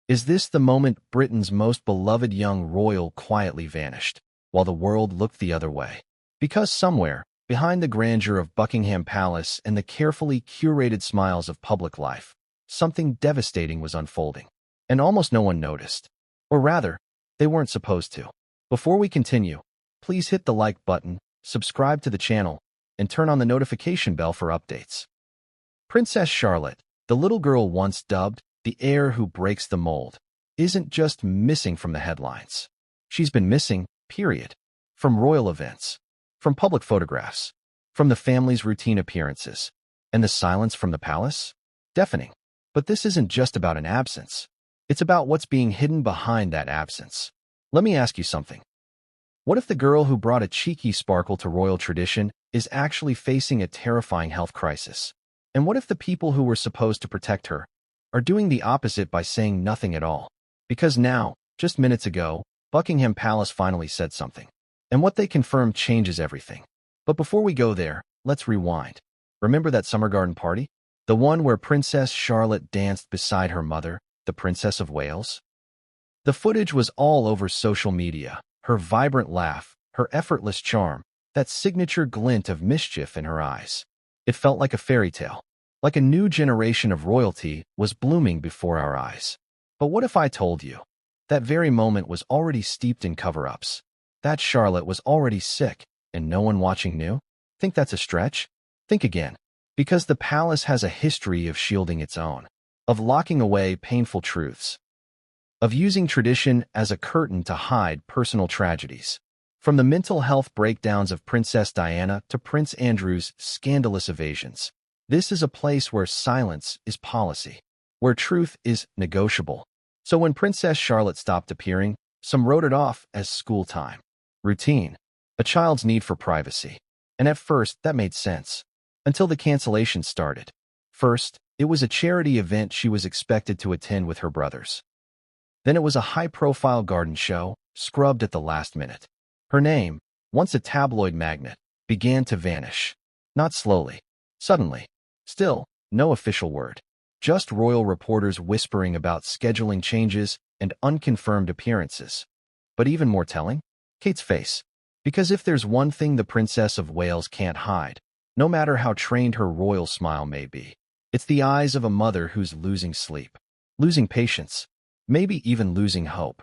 Is this the moment Britain's most beloved young royal quietly vanished, while the world looked the other way? Because somewhere, behind the grandeur of Buckingham Palace and the carefully curated smiles of public life, something devastating was unfolding. And almost no one noticed. Or rather, they weren't supposed to. Before we continue, please hit the like button, subscribe to the channel, and turn on the notification bell for updates. Princess Charlotte, the little girl once dubbed the heir who breaks the mold, isn't just missing from the headlines. She's been missing, period. From royal events, from public photographs, from the family's routine appearances, and the silence from the palace? Deafening. But this isn't just about an absence. It's about what's being hidden behind that absence. Let me ask you something. What if the girl who brought a cheeky sparkle to royal tradition is actually facing a terrifying health crisis? And what if the people who were supposed to protect her are doing the opposite by saying nothing at all? Because now, just minutes ago, Buckingham Palace finally said something. And what they confirmed changes everything. But before we go there, let's rewind. Remember that summer garden party? The one where Princess Charlotte danced beside her mother, the Princess of Wales? The footage was all over social media. Her vibrant laugh, her effortless charm, that signature glint of mischief in her eyes. It felt like a fairy tale. Like a new generation of royalty was blooming before our eyes. But what if I told you that very moment was already steeped in cover-ups? That Charlotte was already sick, and no one watching knew? Think that's a stretch? Think again. Because the palace has a history of shielding its own, of locking away painful truths, of using tradition as a curtain to hide personal tragedies. From the mental health breakdowns of Princess Diana to Prince Andrew's scandalous evasions, this is a place where silence is policy, where truth is negotiable. So when Princess Charlotte stopped appearing, some wrote it off as school time, routine, a child's need for privacy. And at first, that made sense, until the cancellation started. First, it was a charity event she was expected to attend with her brothers. Then it was a high-profile garden show, scrubbed at the last minute. Her name, once a tabloid magnet, began to vanish. Not slowly, suddenly. Still, no official word. Just royal reporters whispering about scheduling changes and unconfirmed appearances. But even more telling, Kate's face. Because if there's one thing the Princess of Wales can't hide, no matter how trained her royal smile may be, it's the eyes of a mother who's losing sleep, losing patience, maybe even losing hope.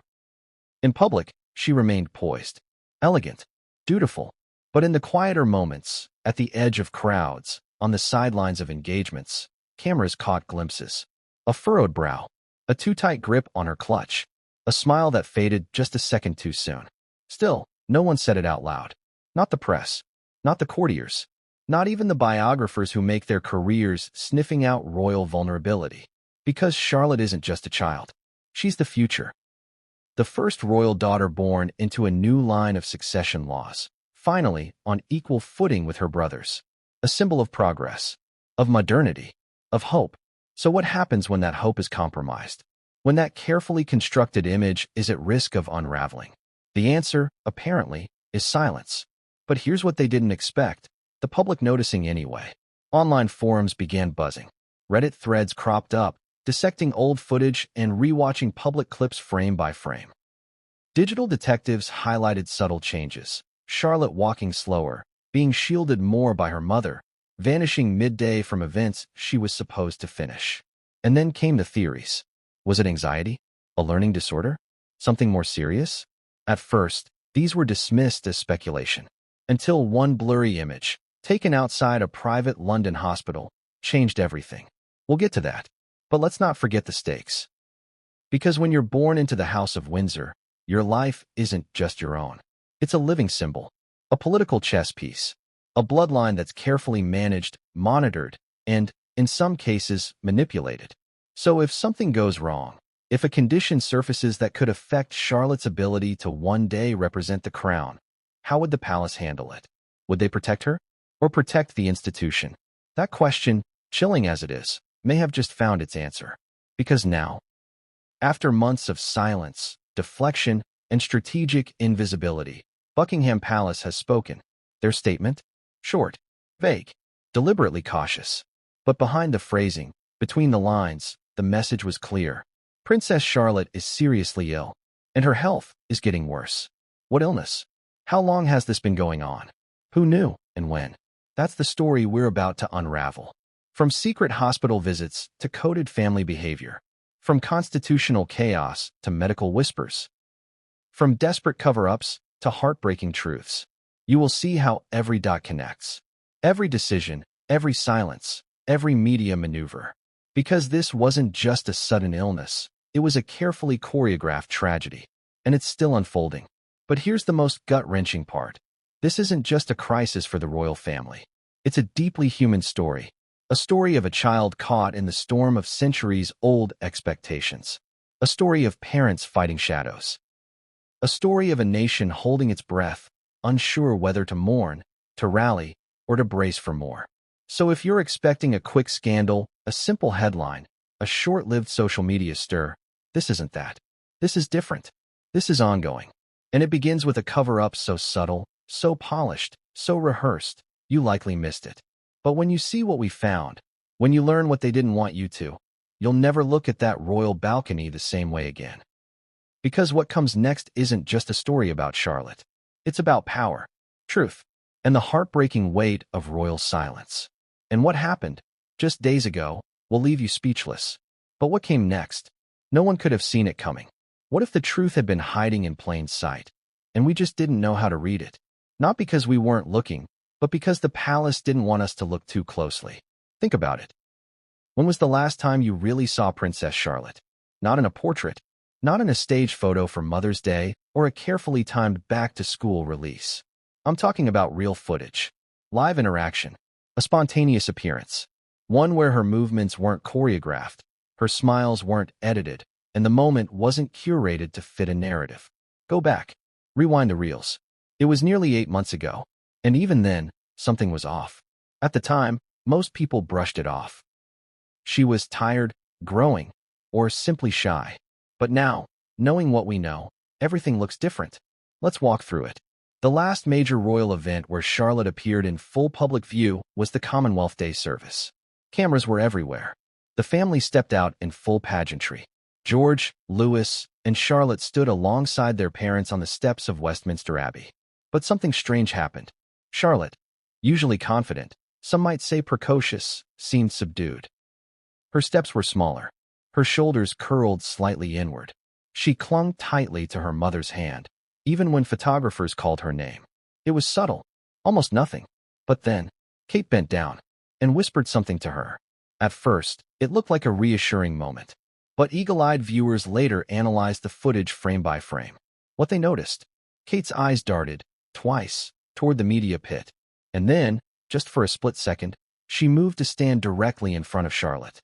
In public, she remained poised, elegant, dutiful. But in the quieter moments, at the edge of crowds, on the sidelines of engagements, cameras caught glimpses. A furrowed brow, a too tight grip on her clutch, a smile that faded just a second too soon. Still, no one said it out loud. Not the press, not the courtiers, not even the biographers who make their careers sniffing out royal vulnerability. Because Charlotte isn't just a child. She's the future. The first royal daughter born into a new line of succession laws, finally on equal footing with her brothers. A symbol of progress, of modernity, of hope. So what happens when that hope is compromised? When that carefully constructed image is at risk of unraveling? The answer, apparently, is silence. But here's what they didn't expect: the public noticing anyway. Online forums began buzzing. Reddit threads cropped up, dissecting old footage and rewatching public clips frame by frame. Digital detectives highlighted subtle changes. Charlotte walking slower, being shielded more by her mother, vanishing midday from events she was supposed to finish. And then came the theories. Was it anxiety? A learning disorder? Something more serious? At first, these were dismissed as speculation, until one blurry image, taken outside a private London hospital, changed everything. We'll get to that. But let's not forget the stakes. Because when you're born into the House of Windsor, your life isn't just your own. It's a living symbol, a political chess piece, a bloodline that's carefully managed, monitored, and, in some cases, manipulated. So if something goes wrong, if a condition surfaces that could affect Charlotte's ability to one day represent the crown, how would the palace handle it? Would they protect her? Or protect the institution? That question, chilling as it is, may have just found its answer. Because now, after months of silence, deflection, and strategic invisibility, Buckingham Palace has spoken. Their statement? Short, vague, deliberately cautious. But behind the phrasing, between the lines, the message was clear. Princess Charlotte is seriously ill, and her health is getting worse. What illness? How long has this been going on? Who knew, and when? That's the story we're about to unravel. From secret hospital visits to coded family behavior, from constitutional chaos to medical whispers, from desperate cover-ups to heartbreaking truths, you will see how every dot connects. Every decision, every silence, every media maneuver. Because this wasn't just a sudden illness, it was a carefully choreographed tragedy, and it's still unfolding. But here's the most gut-wrenching part. This isn't just a crisis for the royal family. It's a deeply human story, a story of a child caught in the storm of centuries-old expectations, a story of parents fighting shadows, a story of a nation holding its breath, unsure whether to mourn, to rally, or to brace for more. So if you're expecting a quick scandal, a simple headline, a short-lived social media stir, this isn't that. This is different. This is ongoing. And it begins with a cover-up so subtle, so polished, so rehearsed, you likely missed it. But when you see what we found, when you learn what they didn't want you to, you'll never look at that royal balcony the same way again. Because what comes next isn't just a story about Charlotte. It's about power, truth, and the heartbreaking weight of royal silence. And what happened, just days ago, will leave you speechless. But what came next? No one could have seen it coming. What if the truth had been hiding in plain sight, and we just didn't know how to read it? Not because we weren't looking, but because the palace didn't want us to look too closely. Think about it. When was the last time you really saw Princess Charlotte? Not in a portrait, not in a stage photo for Mother's Day or a carefully timed back-to-school release. I'm talking about real footage, live interaction, a spontaneous appearance, one where her movements weren't choreographed, her smiles weren't edited, and the moment wasn't curated to fit a narrative. Go back, rewind the reels. It was nearly 8 months ago, and even then, something was off. At the time, most people brushed it off. She was tired, growing, or simply shy. But now, knowing what we know, everything looks different. Let's walk through it. The last major royal event where Charlotte appeared in full public view was the Commonwealth Day service. Cameras were everywhere. The family stepped out in full pageantry. George, Louis, and Charlotte stood alongside their parents on the steps of Westminster Abbey. But something strange happened. Charlotte, usually confident, some might say precocious, seemed subdued. Her steps were smaller. Her shoulders curled slightly inward. She clung tightly to her mother's hand, even when photographers called her name. It was subtle, almost nothing. But then, Kate bent down and whispered something to her. At first, it looked like a reassuring moment. But eagle-eyed viewers later analyzed the footage frame by frame. What they noticed? Kate's eyes darted, twice, toward the media pit. And then, just for a split second, she moved to stand directly in front of Charlotte,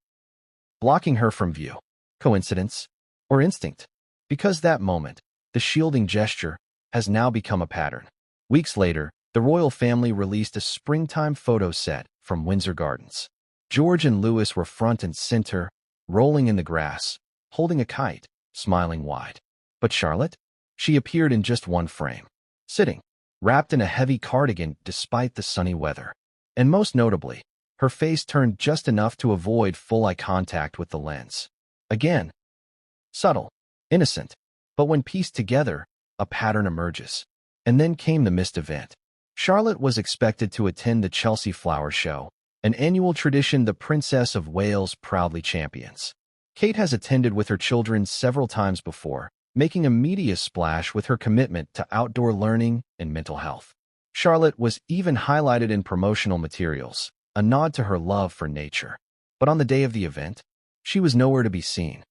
blocking her from view. Coincidence? Or instinct? Because that moment, the shielding gesture, has now become a pattern. Weeks later, the royal family released a springtime photo set from Windsor Gardens. George and Louis were front and center, rolling in the grass, holding a kite, smiling wide. But Charlotte? She appeared in just one frame, sitting, wrapped in a heavy cardigan despite the sunny weather. And most notably, her face turned just enough to avoid full eye contact with the lens. Again, subtle, innocent, but when pieced together, a pattern emerges. And then came the missed event. Charlotte was expected to attend the Chelsea Flower Show, an annual tradition the Princess of Wales proudly champions. Kate has attended with her children several times before, making a media splash with her commitment to outdoor learning and mental health. Charlotte was even highlighted in promotional materials, a nod to her love for nature. But on the day of the event, she was nowhere to be seen.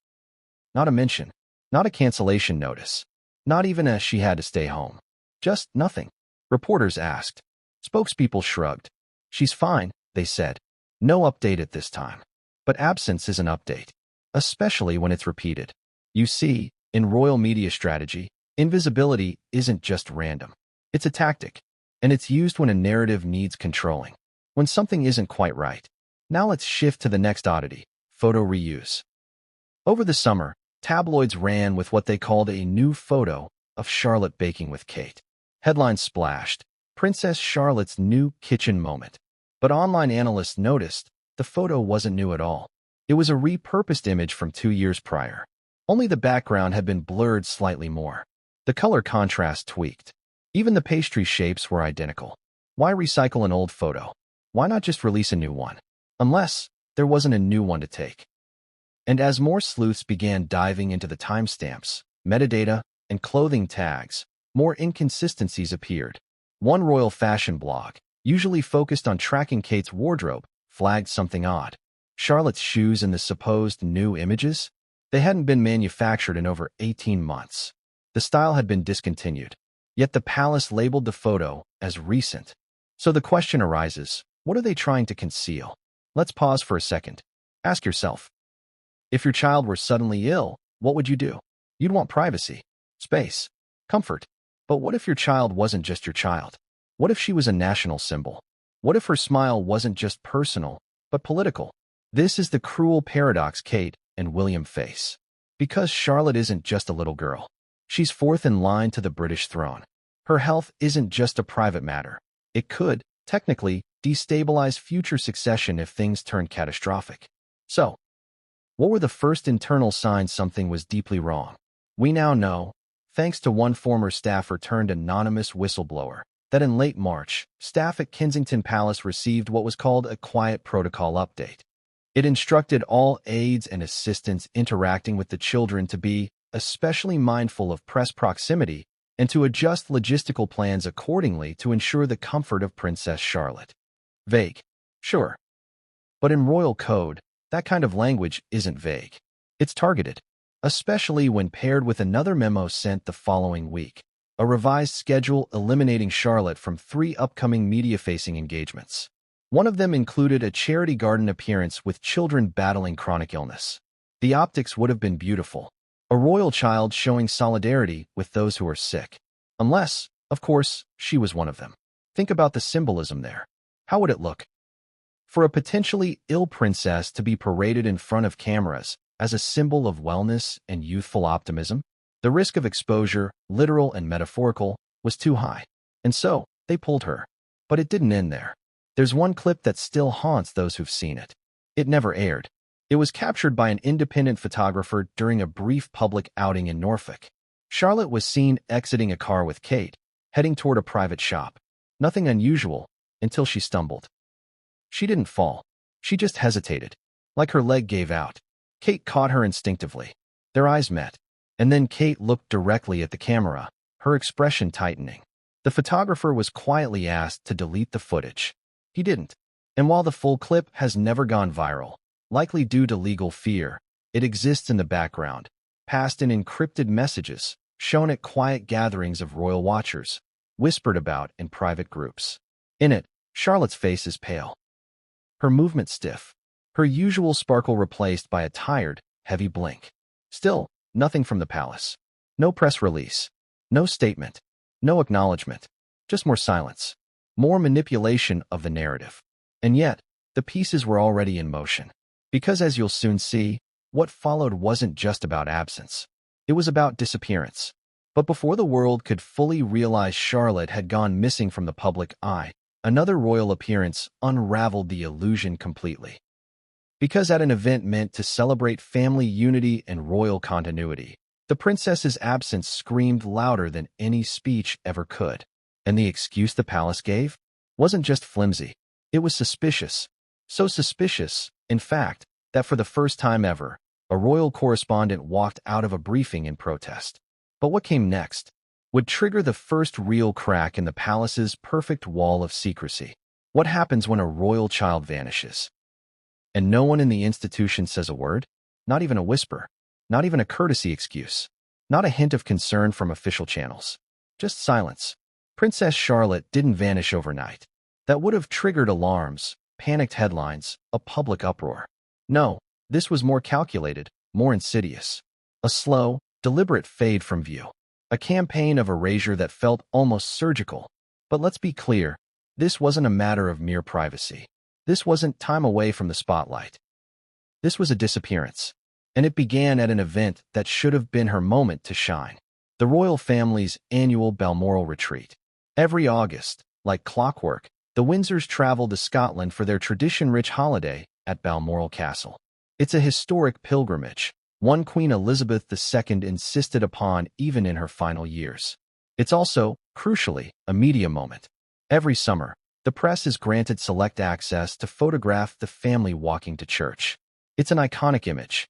Not a mention, not a cancellation notice, not even a she had to stay home. Just nothing. Reporters asked. Spokespeople shrugged. She's fine, they said. No update at this time. But absence is an update, especially when it's repeated. You see, in royal media strategy, invisibility isn't just random. It's a tactic, and it's used when a narrative needs controlling, when something isn't quite right. Now let's shift to the next oddity, photo reuse. Over the summer, tabloids ran with what they called a new photo of Charlotte baking with Kate. Headlines splashed, Princess Charlotte's new kitchen moment. But online analysts noticed the photo wasn't new at all. It was a repurposed image from 2 years prior. Only the background had been blurred slightly more. The color contrast tweaked. Even the pastry shapes were identical. Why recycle an old photo? Why not just release a new one? Unless there wasn't a new one to take. And as more sleuths began diving into the timestamps, metadata, and clothing tags, more inconsistencies appeared. One royal fashion blog, usually focused on tracking Kate's wardrobe, flagged something odd. Charlotte's shoes in the supposed new images? They hadn't been manufactured in over 18 months. The style had been discontinued. Yet the palace labeled the photo as recent. So the question arises, what are they trying to conceal? Let's pause for a second. Ask yourself, if your child were suddenly ill, what would you do? You'd want privacy, space, comfort. But what if your child wasn't just your child? What if she was a national symbol? What if her smile wasn't just personal, but political? This is the cruel paradox Kate and William face. Because Charlotte isn't just a little girl. She's fourth in line to the British throne. Her health isn't just a private matter. It could, technically, destabilize future succession if things turn catastrophic. So, what were the first internal signs something was deeply wrong? We now know, thanks to one former staffer turned anonymous whistleblower, that in late March, staff at Kensington Palace received what was called a quiet protocol update. It instructed all aides and assistants interacting with the children to be especially mindful of press proximity and to adjust logistical plans accordingly to ensure the comfort of Princess Charlotte. Vague, sure. But in royal code, that kind of language isn't vague. It's targeted, especially when paired with another memo sent the following week, a revised schedule eliminating Charlotte from 3 upcoming media-facing engagements. One of them included a charity garden appearance with children battling chronic illness. The optics would have been beautiful. A royal child showing solidarity with those who are sick. Unless, of course, she was one of them. Think about the symbolism there. How would it look? For a potentially ill princess to be paraded in front of cameras as a symbol of wellness and youthful optimism, the risk of exposure, literal and metaphorical, was too high. And so, they pulled her. But it didn't end there. There's one clip that still haunts those who've seen it. It never aired. It was captured by an independent photographer during a brief public outing in Norfolk. Charlotte was seen exiting a car with Kate, heading toward a private shop. Nothing unusual, until she stumbled. She didn't fall. She just hesitated, like her leg gave out. Kate caught her instinctively. Their eyes met, and then Kate looked directly at the camera, her expression tightening. The photographer was quietly asked to delete the footage. He didn't. And while the full clip has never gone viral, likely due to legal fear, it exists in the background, passed in encrypted messages, shown at quiet gatherings of royal watchers, whispered about in private groups. In it, Charlotte's face is pale. Her movement stiff, her usual sparkle replaced by a tired, heavy blink. Still, nothing from the palace. No press release. No statement. No acknowledgement. Just more silence. More manipulation of the narrative. And yet, the pieces were already in motion. Because as you'll soon see, what followed wasn't just about absence. It was about disappearance. But before the world could fully realize Charlotte had gone missing from the public eye, another royal appearance unraveled the illusion completely. Because at an event meant to celebrate family unity and royal continuity, the princess's absence screamed louder than any speech ever could. And the excuse the palace gave wasn't just flimsy. It was suspicious. So suspicious, in fact, that for the first time ever, a royal correspondent walked out of a briefing in protest. But what came next would trigger the first real crack in the palace's perfect wall of secrecy. What happens when a royal child vanishes? And no one in the institution says a word? Not even a whisper. Not even a courtesy excuse. Not a hint of concern from official channels. Just silence. Princess Charlotte didn't vanish overnight. That would have triggered alarms, panicked headlines, a public uproar. No, this was more calculated, more insidious. A slow, deliberate fade from view. A campaign of erasure that felt almost surgical. But let's be clear, this wasn't a matter of mere privacy. This wasn't time away from the spotlight. This was a disappearance. And it began at an event that should have been her moment to shine. The royal family's annual Balmoral retreat. Every August, like clockwork, the Windsors travel to Scotland for their tradition-rich holiday at Balmoral Castle. It's a historic pilgrimage, one Queen Elizabeth II insisted upon even in her final years. It's also, crucially, a media moment. Every summer, the press is granted select access to photograph the family walking to church. It's an iconic image.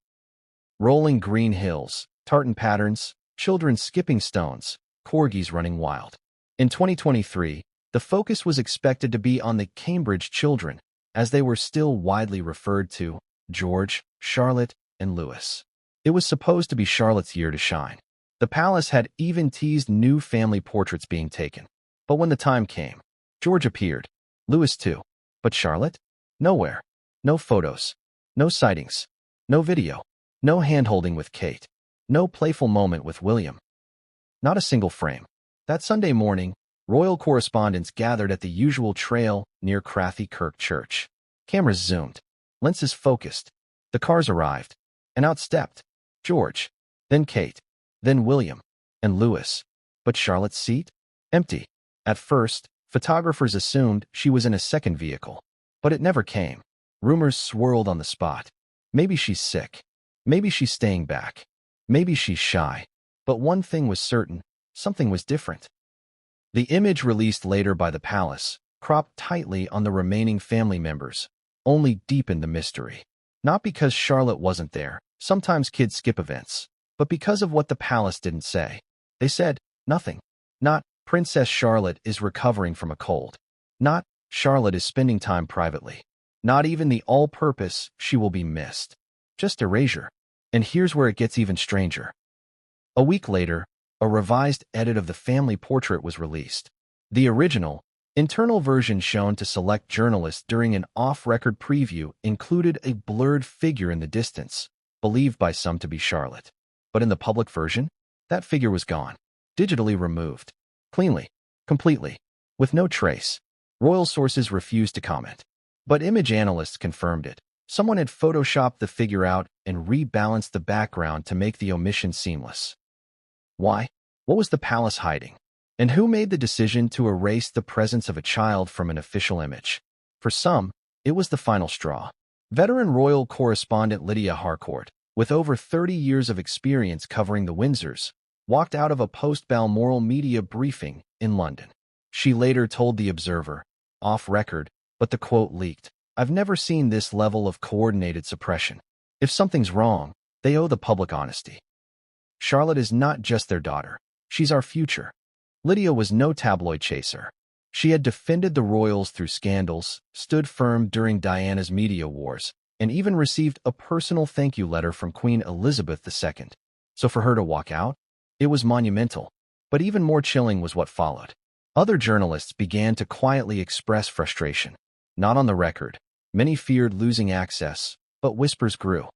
Rolling green hills, tartan patterns, children skipping stones, corgis running wild. In 2023, the focus was expected to be on the Cambridge children, as they were still widely referred to, George, Charlotte, and Louis. It was supposed to be Charlotte's year to shine. The palace had even teased new family portraits being taken. But when the time came, George appeared, Louis too. But Charlotte? Nowhere. No photos. No sightings. No video. No hand-holding with Kate. No playful moment with William. Not a single frame. That Sunday morning, royal correspondents gathered at the usual trail near Crathie Kirk Church. Cameras zoomed. Lenses focused. The cars arrived. And out stepped George, then Kate, then William, and Louis. But Charlotte's seat? Empty. At first, photographers assumed she was in a second vehicle. But it never came. Rumors swirled on the spot. Maybe she's sick. Maybe she's staying back. Maybe she's shy. But one thing was certain, something was different. The image released later by the palace, cropped tightly on the remaining family members, only deepened the mystery. Not because Charlotte wasn't there, sometimes kids skip events, but because of what the palace didn't say. They said, nothing. Not, Princess Charlotte is recovering from a cold. Not, Charlotte is spending time privately. Not even the all-purpose, she will be missed. Just erasure. And here's where it gets even stranger. A week later, a revised edit of the family portrait was released. The original, internal version shown to select journalists during an off-record preview included a blurred figure in the distance, believed by some to be Charlotte. But in the public version, that figure was gone, digitally removed. Cleanly, completely, with no trace. Royal sources refused to comment. But image analysts confirmed it. Someone had photoshopped the figure out and rebalanced the background to make the omission seamless. Why? What was the palace hiding? And who made the decision to erase the presence of a child from an official image? For some, it was the final straw. Veteran royal correspondent Lydia Harcourt, with over 30 years of experience covering the Windsors, walked out of a post-Balmoral media briefing in London. She later told The Observer, off record, but the quote leaked, "I've never seen this level of coordinated suppression. If something's wrong, they owe the public honesty. Charlotte is not just their daughter. She's our future." Lydia was no tabloid chaser. She had defended the royals through scandals, stood firm during Diana's media wars, and even received a personal thank you letter from Queen Elizabeth II. So for her to walk out, it was monumental. But even more chilling was what followed. Other journalists began to quietly express frustration. Not on the record. Many feared losing access, but whispers grew.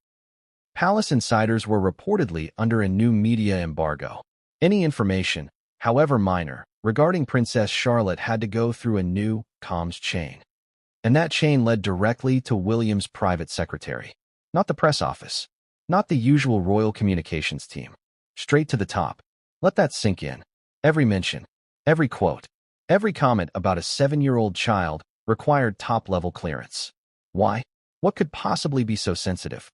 Palace insiders were reportedly under a new media embargo. Any information, however minor, regarding Princess Charlotte had to go through a new comms chain. And that chain led directly to William's private secretary. Not the press office. Not the usual royal communications team. Straight to the top. Let that sink in. Every mention, every quote, every comment about a 7-year-old child required top-level clearance. Why? What could possibly be so sensitive?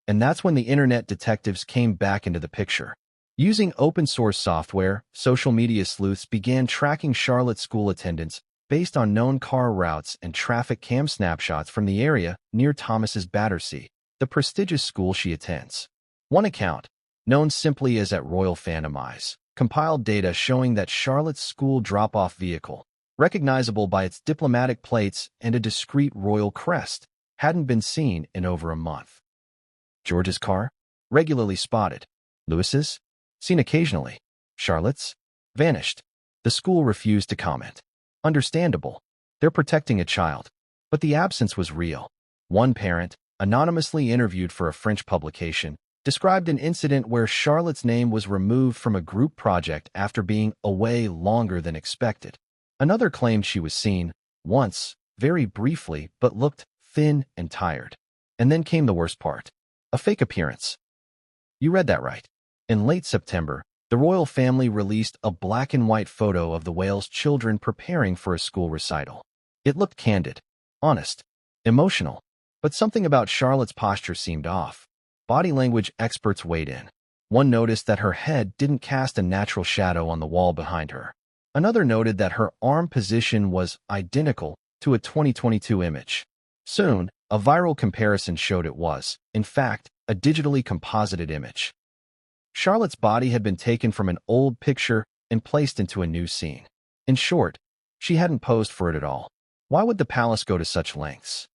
And that's when the internet detectives came back into the picture. Using open-source software, social media sleuths began tracking Charlotte's school attendance based on known car routes and traffic cam snapshots from the area near Thomas's Battersea, the prestigious school she attends. One account, known simply as @RoyalFandomEyes, compiled data showing that Charlotte's school drop-off vehicle, recognizable by its diplomatic plates and a discreet royal crest, hadn't been seen in over a month. George's car? Regularly spotted. Louis's? Seen occasionally. Charlotte's? Vanished. The school refused to comment. Understandable. They're protecting a child. But the absence was real. One parent, anonymously interviewed for a French publication, described an incident where Charlotte's name was removed from a group project after being away longer than expected. Another claimed she was seen, once, very briefly, but looked thin and tired. And then came the worst part. A fake appearance. You read that right. In late September, the royal family released a black-and-white photo of the Wales children preparing for a school recital. It looked candid, honest, emotional, but something about Charlotte's posture seemed off. body language experts weighed in. One noticed that her head didn't cast a natural shadow on the wall behind her. Another noted that her arm position was identical to a 2022 image. Soon, a viral comparison showed it was, in fact, a digitally composited image. Charlotte's body had been taken from an old picture and placed into a new scene. In short, she hadn't posed for it at all. Why would the palace go to such lengths?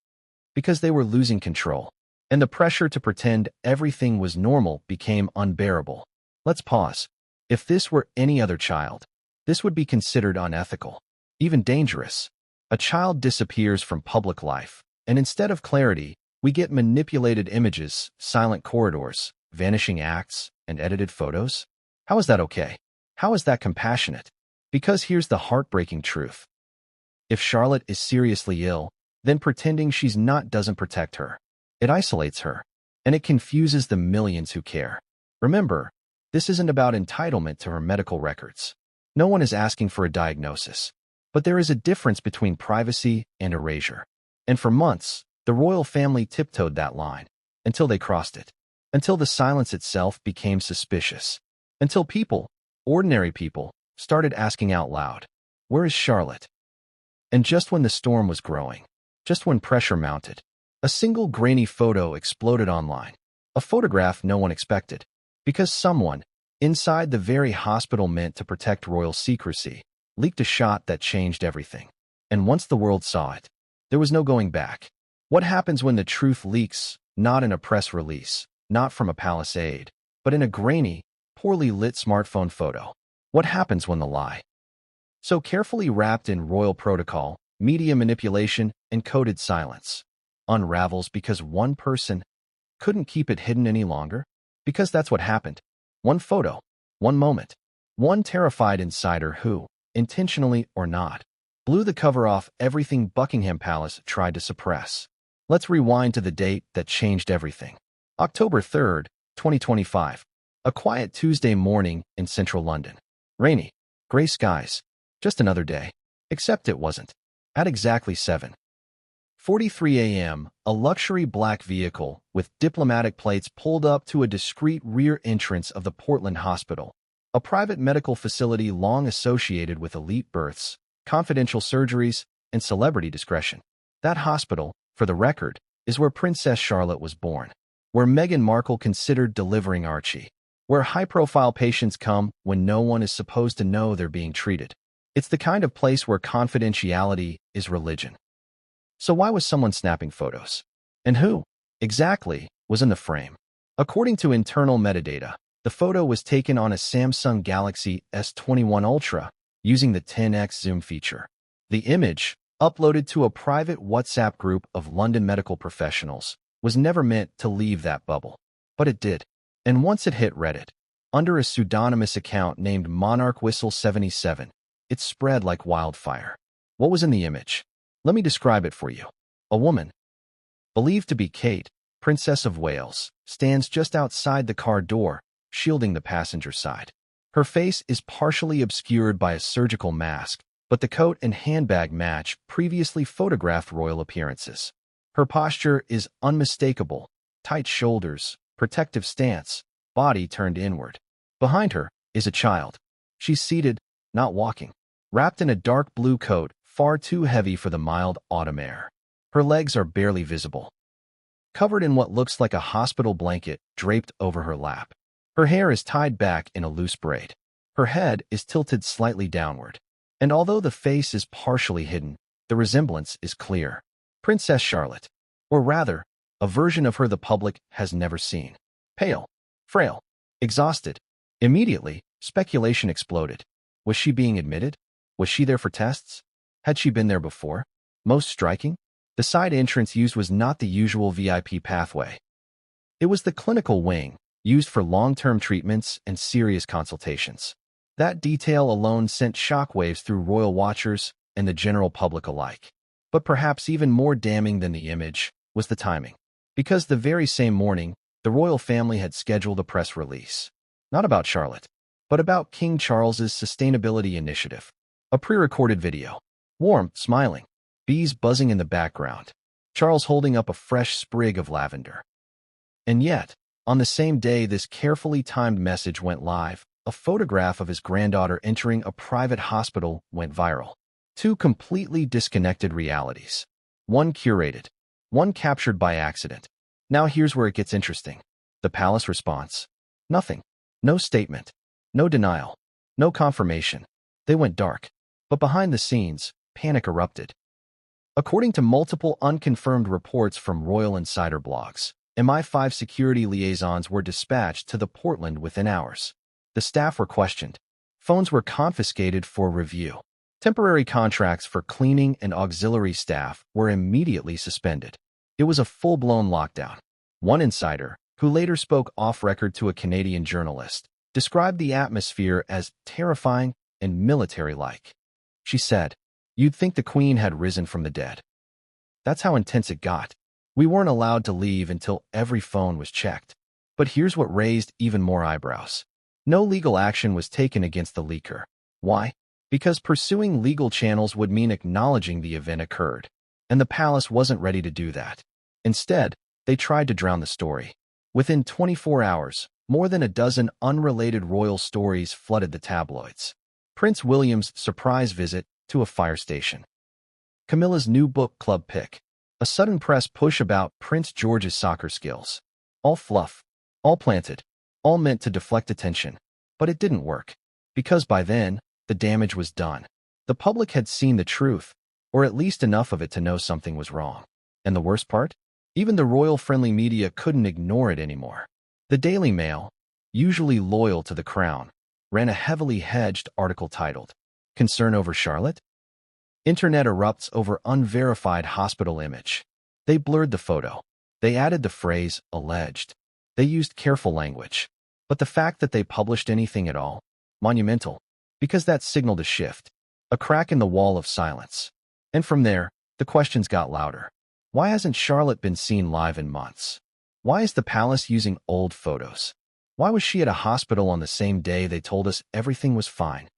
Because they were losing control, and the pressure to pretend everything was normal became unbearable. Let's pause. If this were any other child, this would be considered unethical, even dangerous. A child disappears from public life, and instead of clarity, we get manipulated images, silent corridors, vanishing acts, and edited photos? How is that okay? How is that compassionate? Because here's the heartbreaking truth. If Charlotte is seriously ill, then pretending she's not doesn't protect her. It isolates her, and it confuses the millions who care. Remember, this isn't about entitlement to her medical records. No one is asking for a diagnosis. But there is a difference between privacy and erasure. And for months, the royal family tiptoed that line, until they crossed it. Until the silence itself became suspicious. Until people, ordinary people, started asking out loud, "Where is Charlotte?" And just when the storm was growing, just when pressure mounted, a single grainy photo exploded online. A photograph no one expected. Because someone, inside the very hospital meant to protect royal secrecy, leaked a shot that changed everything. And once the world saw it, there was no going back. What happens when the truth leaks, not in a press release, not from a palace aide, but in a grainy, poorly lit smartphone photo? What happens when the lie, so carefully wrapped in royal protocol, media manipulation, and coded silence, unravels because one person couldn't keep it hidden any longer? Because that's what happened. One photo, one moment, one terrified insider who, intentionally or not, blew the cover off everything Buckingham Palace tried to suppress. Let's rewind to the date that changed everything. October 3rd, 2025. A quiet Tuesday morning in central London. Rainy, gray skies. Just another day. Except it wasn't. At exactly 7:43 a.m., a luxury black vehicle with diplomatic plates pulled up to a discreet rear entrance of the Portland Hospital, a private medical facility long associated with elite births, confidential surgeries, and celebrity discretion. That hospital, for the record, is where Princess Charlotte was born, where Meghan Markle considered delivering Archie, where high-profile patients come when no one is supposed to know they're being treated. It's the kind of place where confidentiality is religion. So why was someone snapping photos? And who, exactly, was in the frame? According to internal metadata, the photo was taken on a Samsung Galaxy S21 Ultra using the 10x zoom feature. The image, uploaded to a private WhatsApp group of London medical professionals, was never meant to leave that bubble. But it did. And once it hit Reddit, under a pseudonymous account named Monarch Whistle 77, it spread like wildfire. What was in the image? Let me describe it for you. A woman, believed to be Kate, Princess of Wales, stands just outside the car door, shielding the passenger side. Her face is partially obscured by a surgical mask, but the coat and handbag match previously photographed royal appearances. Her posture is unmistakable: tight shoulders, protective stance, body turned inward. Behind her is a child. She's seated, not walking, wrapped in a dark blue coat far too heavy for the mild autumn air. Her legs are barely visible, covered in what looks like a hospital blanket draped over her lap. Her hair is tied back in a loose braid. Her head is tilted slightly downward. And although the face is partially hidden, the resemblance is clear. Princess Charlotte, or rather, a version of her the public has never seen. Pale, frail, exhausted. Immediately, speculation exploded. Was she being admitted? Was she there for tests? Had she been there before? Most striking, the side entrance used was not the usual VIP pathway. It was the clinical wing, used for long-term treatments and serious consultations. That detail alone sent shockwaves through royal watchers and the general public alike. But perhaps even more damning than the image was the timing. Because the very same morning, the royal family had scheduled a press release. Not about Charlotte, but about King Charles's sustainability initiative. A pre-recorded video. Warm, smiling. Bees buzzing in the background. Charles holding up a fresh sprig of lavender. And yet, On the same day this carefully timed message went live, a photograph of his granddaughter entering a private hospital went viral. Two completely disconnected realities. One curated, one captured by accident. Now here's where it gets interesting. The palace response. Nothing. No statement. No denial. No confirmation. They went dark. But behind the scenes, panic erupted. According to multiple unconfirmed reports from royal insider blogs, MI5 security liaisons were dispatched to the Portland within hours. The staff were questioned. Phones were confiscated for review. Temporary contracts for cleaning and auxiliary staff were immediately suspended. It was a full-blown lockdown. One insider, who later spoke off-record to a Canadian journalist, described the atmosphere as terrifying and military-like. She said, "You'd think the Queen had risen from the dead." That's how intense it got. We weren't allowed to leave until every phone was checked. But here's what raised even more eyebrows. No legal action was taken against the leaker. Why? Because pursuing legal channels would mean acknowledging the event occurred. And the palace wasn't ready to do that. Instead, they tried to drown the story. Within 24 hours, more than a dozen unrelated royal stories flooded the tabloids. Prince William's surprise visit to a fire station. Camilla's new book club pick. A sudden press push about Prince George's soccer skills. All fluff. All planted. All meant to deflect attention. But it didn't work. Because by then, the damage was done. The public had seen the truth, or at least enough of it to know something was wrong. And the worst part? Even the royal-friendly media couldn't ignore it anymore. The Daily Mail, usually loyal to the crown, ran a heavily hedged article titled, "Concern over Charlotte?" Internet erupts over unverified hospital image. They blurred the photo. They added the phrase, alleged. They used careful language. But the fact that they published anything at all? Monumental. Because that signaled a shift. A crack in the wall of silence. And from there, the questions got louder. Why hasn't Charlotte been seen live in months? Why is the palace using old photos? Why was she at a hospital on the same day they told us everything was fine?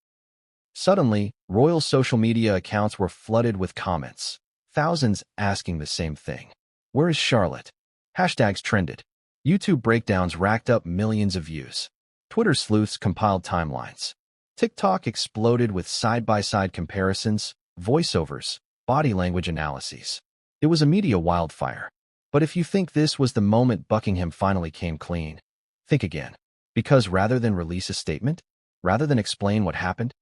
Suddenly, royal social media accounts were flooded with comments. Thousands asking the same thing. Where is Charlotte? Hashtags trended. YouTube breakdowns racked up millions of views. Twitter sleuths compiled timelines. TikTok exploded with side-by-side comparisons, voiceovers, body language analyses. It was a media wildfire. But if you think this was the moment Buckingham finally came clean, think again. Because rather than release a statement, rather than explain what happened,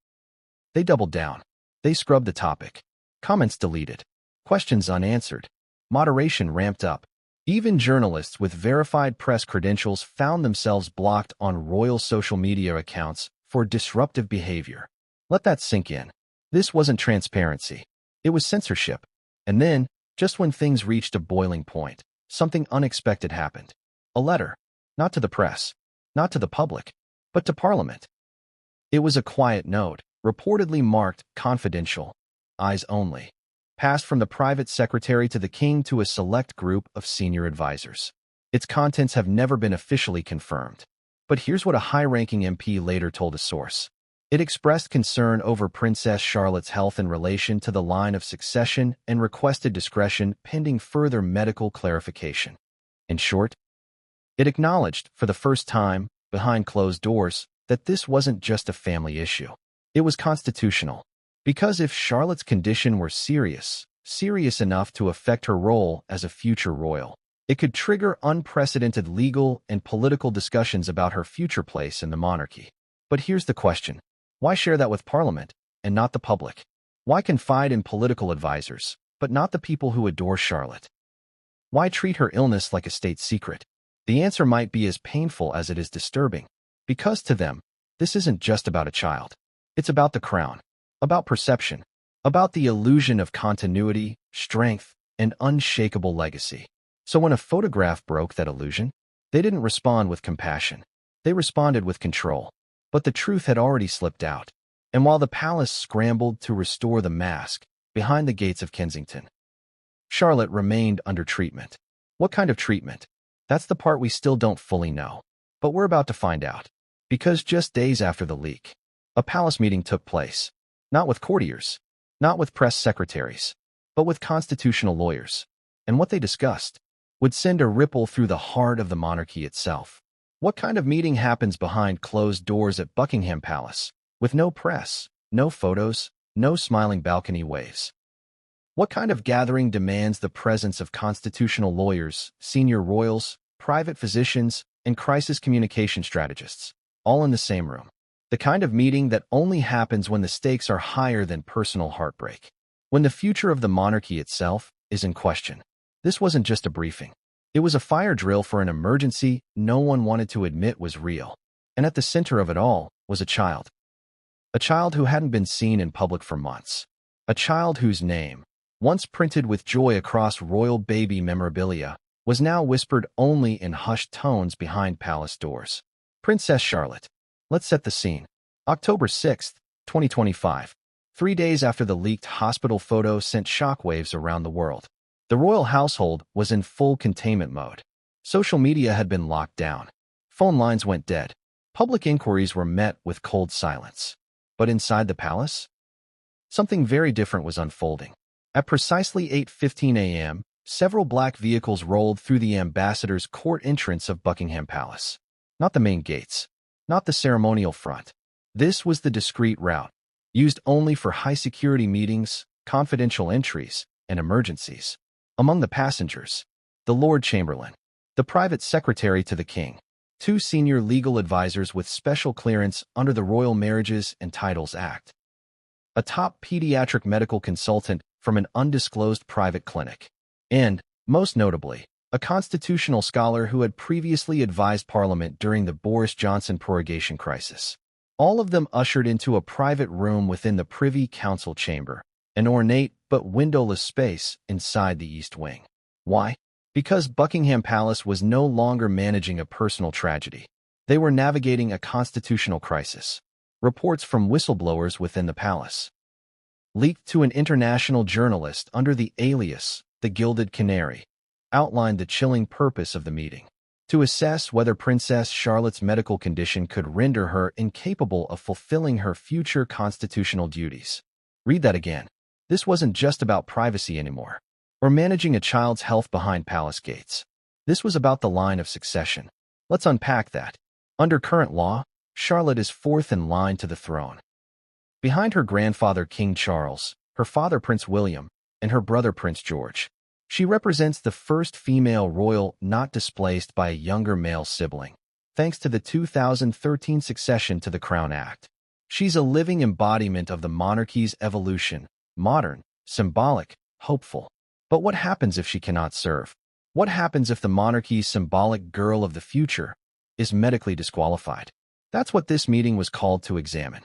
they doubled down. They scrubbed the topic. Comments deleted. Questions unanswered. Moderation ramped up. Even journalists with verified press credentials found themselves blocked on royal social media accounts for disruptive behavior. Let that sink in. This wasn't transparency. It was censorship. And then, just when things reached a boiling point, something unexpected happened. A letter. Not to the press. Not to the public. But to Parliament. It was a quiet note, reportedly marked confidential. Eyes only. Passed from the private secretary to the king to a select group of senior advisors. Its contents have never been officially confirmed. But here's what a high-ranking MP later told a source. It expressed concern over Princess Charlotte's health in relation to the line of succession and requested discretion pending further medical clarification. In short, it acknowledged, for the first time, behind closed doors, that this wasn't just a family issue. It was constitutional. Because if Charlotte's condition were serious enough to affect her role as a future royal, it could trigger unprecedented legal and political discussions about her future place in the monarchy. But here's the question. Why share that with Parliament and not the public? Why confide in political advisors, but not the people who adore Charlotte? Why treat her illness like a state secret? The answer might be as painful as it is disturbing. Because to them, this isn't just about a child. It's about the crown. About perception, about the illusion of continuity, strength, and unshakable legacy. So when a photograph broke that illusion, they didn't respond with compassion. They responded with control. But the truth had already slipped out. And while the palace scrambled to restore the mask behind the gates of Kensington, Charlotte remained under treatment. What kind of treatment? That's the part we still don't fully know. But we're about to find out. Because just days after the leak, a palace meeting took place. Not with courtiers, not with press secretaries, but with constitutional lawyers. And what they discussed? would send a ripple through the heart of the monarchy itself. What kind of meeting happens behind closed doors at Buckingham Palace, with no press, no photos, no smiling balcony waves? What kind of gathering demands the presence of constitutional lawyers, senior royals, private physicians, and crisis communication strategists, all in the same room? The kind of meeting that only happens when the stakes are higher than personal heartbreak, when the future of the monarchy itself is in question. This wasn't just a briefing. It was a fire drill for an emergency no one wanted to admit was real. And at the center of it all was a child. A child who hadn't been seen in public for months. A child whose name, once printed with joy across royal baby memorabilia, was now whispered only in hushed tones behind palace doors. Princess Charlotte. Let's set the scene. October 6, 2025. 3 days after the leaked hospital photo sent shockwaves around the world. The royal household was in full containment mode. Social media had been locked down. Phone lines went dead. Public inquiries were met with cold silence. But inside the palace, something very different was unfolding. At precisely 8:15 a.m., several black vehicles rolled through the ambassador's court entrance of Buckingham Palace. Not the main gates, not the ceremonial front. This was the discreet route, used only for high-security meetings, confidential entries, and emergencies. Among the passengers, the Lord Chamberlain, the private secretary to the king, 2 senior legal advisors with special clearance under the Royal Marriages and Titles Act, a top pediatric medical consultant from an undisclosed private clinic, and, most notably, a constitutional scholar who had previously advised Parliament during the Boris Johnson prorogation crisis. All of them ushered into a private room within the Privy Council chamber, an ornate but windowless space inside the East Wing. Why? Because Buckingham Palace was no longer managing a personal tragedy. They were navigating a constitutional crisis. Reports from whistleblowers within the palace, leaked to an international journalist under the alias The Gilded Canary, outlined the chilling purpose of the meeting: to assess whether Princess Charlotte's medical condition could render her incapable of fulfilling her future constitutional duties. Read that again. This wasn't just about privacy anymore, or managing a child's health behind palace gates. This was about the line of succession. Let's unpack that. Under current law, Charlotte is 4th in line to the throne. Behind her grandfather King Charles, her father Prince William, and her brother Prince George. She represents the first female royal not displaced by a younger male sibling, thanks to the 2013 succession to the Crown Act. She's a living embodiment of the monarchy's evolution, modern, symbolic, hopeful. But what happens if she cannot serve? What happens if the monarchy's symbolic girl of the future is medically disqualified? That's what this meeting was called to examine.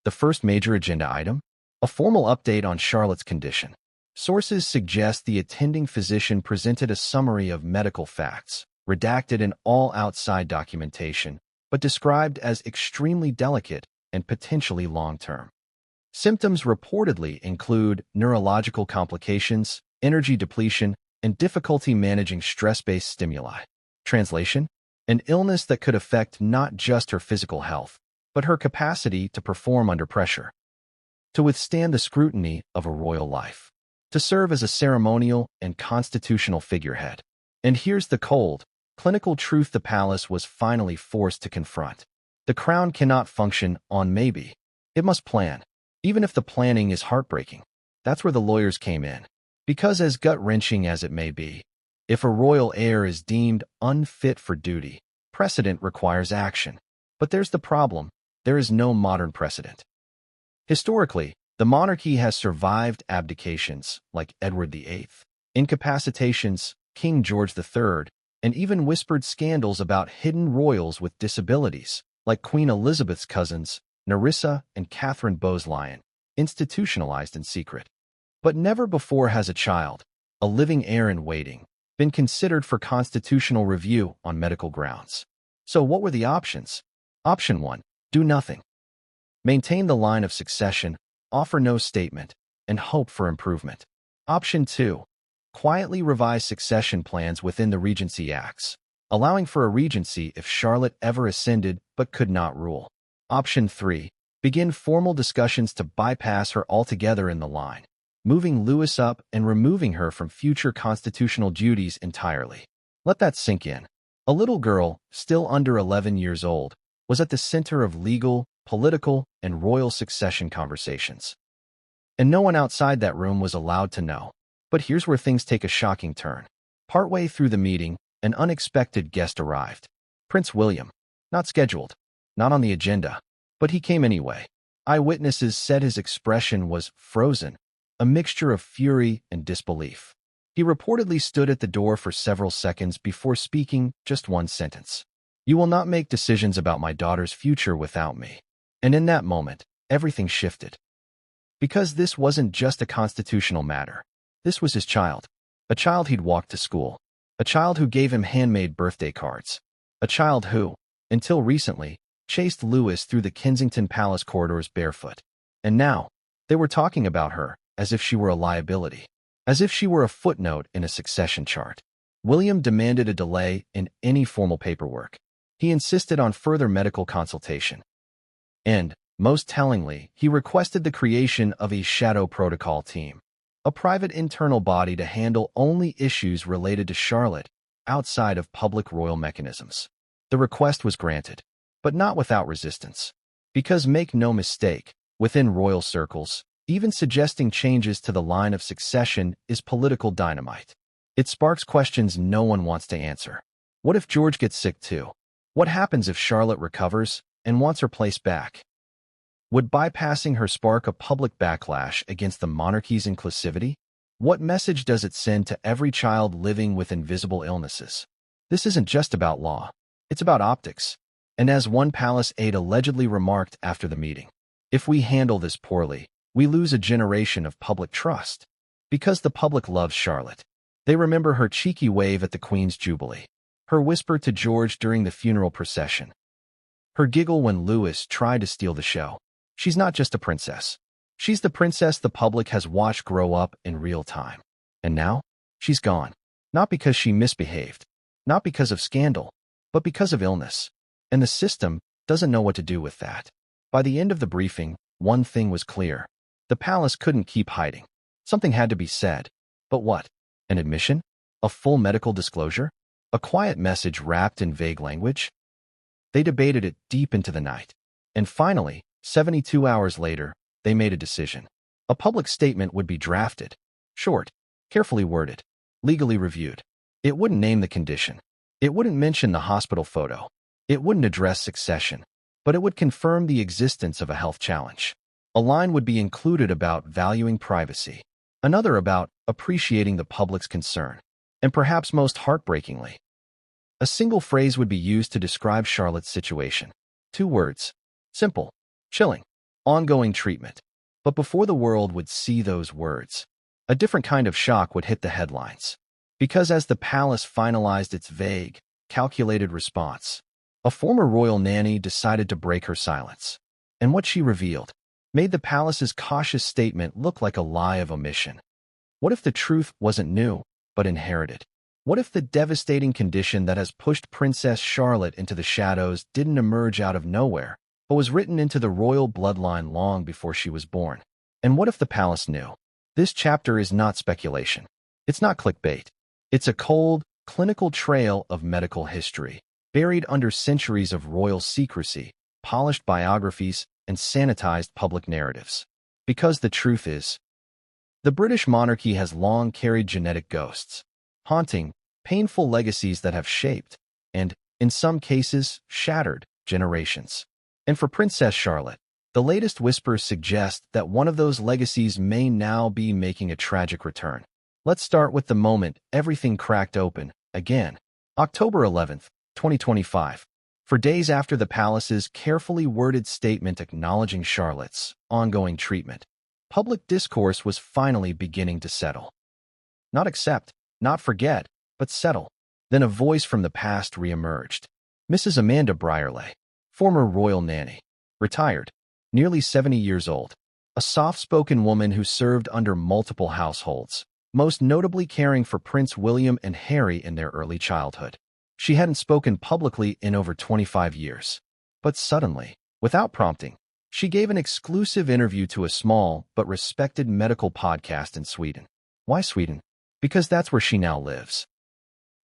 The first major agenda item? A formal update on Charlotte's condition. Sources suggest the attending physician presented a summary of medical facts, redacted in all outside documentation, but described as extremely delicate and potentially long-term. Symptoms reportedly include neurological complications, energy depletion, and difficulty managing stress-based stimuli. Translation: an illness that could affect not just her physical health, but her capacity to perform under pressure, to withstand the scrutiny of a royal life, to serve as a ceremonial and constitutional figurehead. And here's the cold, clinical truth the palace was finally forced to confront. The crown cannot function on maybe. It must plan. Even if the planning is heartbreaking. That's where the lawyers came in. Because as gut-wrenching as it may be, if a royal heir is deemed unfit for duty, precedent requires action. But there's the problem. There is no modern precedent. Historically, the monarchy has survived abdications like Edward VIII, incapacitations, King George III, and even whispered scandals about hidden royals with disabilities, like Queen Elizabeth's cousins, Nerissa and Catherine Bowes-Lyon, institutionalized in secret. But never before has a child, a living heir in waiting, been considered for constitutional review on medical grounds. So what were the options? Option 1. Do nothing. Maintain the line of succession, offer no statement, and hope for improvement. Option 2. Quietly revise succession plans within the Regency Acts, allowing for a regency if Charlotte ever ascended but could not rule. Option 3. Begin formal discussions to bypass her altogether in the line. moving Louis up and removing her from future constitutional duties entirely. Let that sink in. A little girl, still under 11 years old, was at the center of legal, political, and royal succession conversations. And no one outside that room was allowed to know. But here's where things take a shocking turn. Partway through the meeting, an unexpected guest arrived. Prince William. Not scheduled, not on the agenda, but he came anyway. Eyewitnesses said his expression was frozen, a mixture of fury and disbelief. He reportedly stood at the door for several seconds before speaking just one sentence. "You will not make decisions about my daughter's future without me." And in that moment, everything shifted. Because this wasn't just a constitutional matter. This was his child. A child he'd walked to school. A child who gave him handmade birthday cards. A child who, until recently, chased Louis through the Kensington Palace corridors barefoot. And now, they were talking about her as if she were a liability. As if she were a footnote in a succession chart. William demanded a delay in any formal paperwork. He insisted on further medical consultation. And, most tellingly, he requested the creation of a shadow protocol team, a private internal body to handle only issues related to Charlotte, outside of public royal mechanisms. The request was granted, but not without resistance. Because make no mistake, within royal circles, even suggesting changes to the line of succession is political dynamite. It sparks questions no one wants to answer. What if George gets sick too? What happens if Charlotte recovers and wants her place back? Would bypassing her spark a public backlash against the monarchy's inclusivity? What message does it send to every child living with invisible illnesses? This isn't just about law. It's about optics. And as one palace aide allegedly remarked after the meeting, if we handle this poorly, we lose a generation of public trust. Because the public loves Charlotte. They remember her cheeky wave at the Queen's Jubilee, her whisper to George during the funeral procession, her giggle when Louis tried to steal the show. She's not just a princess. She's the princess the public has watched grow up in real time. And now, she's gone. Not because she misbehaved, not because of scandal, but because of illness. And the system doesn't know what to do with that. By the end of the briefing, one thing was clear. The palace couldn't keep hiding. Something had to be said. But what? An admission? A full medical disclosure? A quiet message wrapped in vague language? They debated it deep into the night. And finally, 72 hours later, they made a decision. A public statement would be drafted. Short, carefully worded, legally reviewed. It wouldn't name the condition. It wouldn't mention the hospital photo. It wouldn't address succession. But it would confirm the existence of a health challenge. A line would be included about valuing privacy. Another about appreciating the public's concern. And perhaps most heartbreakingly, a single phrase would be used to describe Charlotte's situation. 2 words. Simple. Chilling. Ongoing treatment. But before the world would see those words, a different kind of shock would hit the headlines. Because as the palace finalized its vague, calculated response, a former royal nanny decided to break her silence. And what she revealed made the palace's cautious statement look like a lie of omission. What if the truth wasn't new, but inherited? What if the devastating condition that has pushed Princess Charlotte into the shadows didn't emerge out of nowhere, but was written into the royal bloodline long before she was born? And what if the palace knew? This chapter is not speculation. It's not clickbait. It's a cold, clinical trail of medical history, buried under centuries of royal secrecy, polished biographies, and sanitized public narratives. Because the truth is, the British monarchy has long carried genetic ghosts, haunting, painful legacies that have shaped, and, in some cases, shattered, generations. And for Princess Charlotte, the latest whispers suggest that one of those legacies may now be making a tragic return. Let's start with the moment everything cracked open, again. October 11th, 2025. For days after the palace's carefully worded statement acknowledging Charlotte's ongoing treatment, public discourse was finally beginning to settle. Not accept, not forget, but settle. Then a voice from the past reemerged. Mrs. Amanda Brierley, former royal nanny, retired, nearly 70 years old, a soft-spoken woman who served under multiple households, most notably caring for Prince William and Harry in their early childhood. She hadn't spoken publicly in over 25 years. But suddenly, without prompting, She gave an exclusive interview to a small but respected medical podcast in Sweden. Why Sweden? Because that's where she now lives.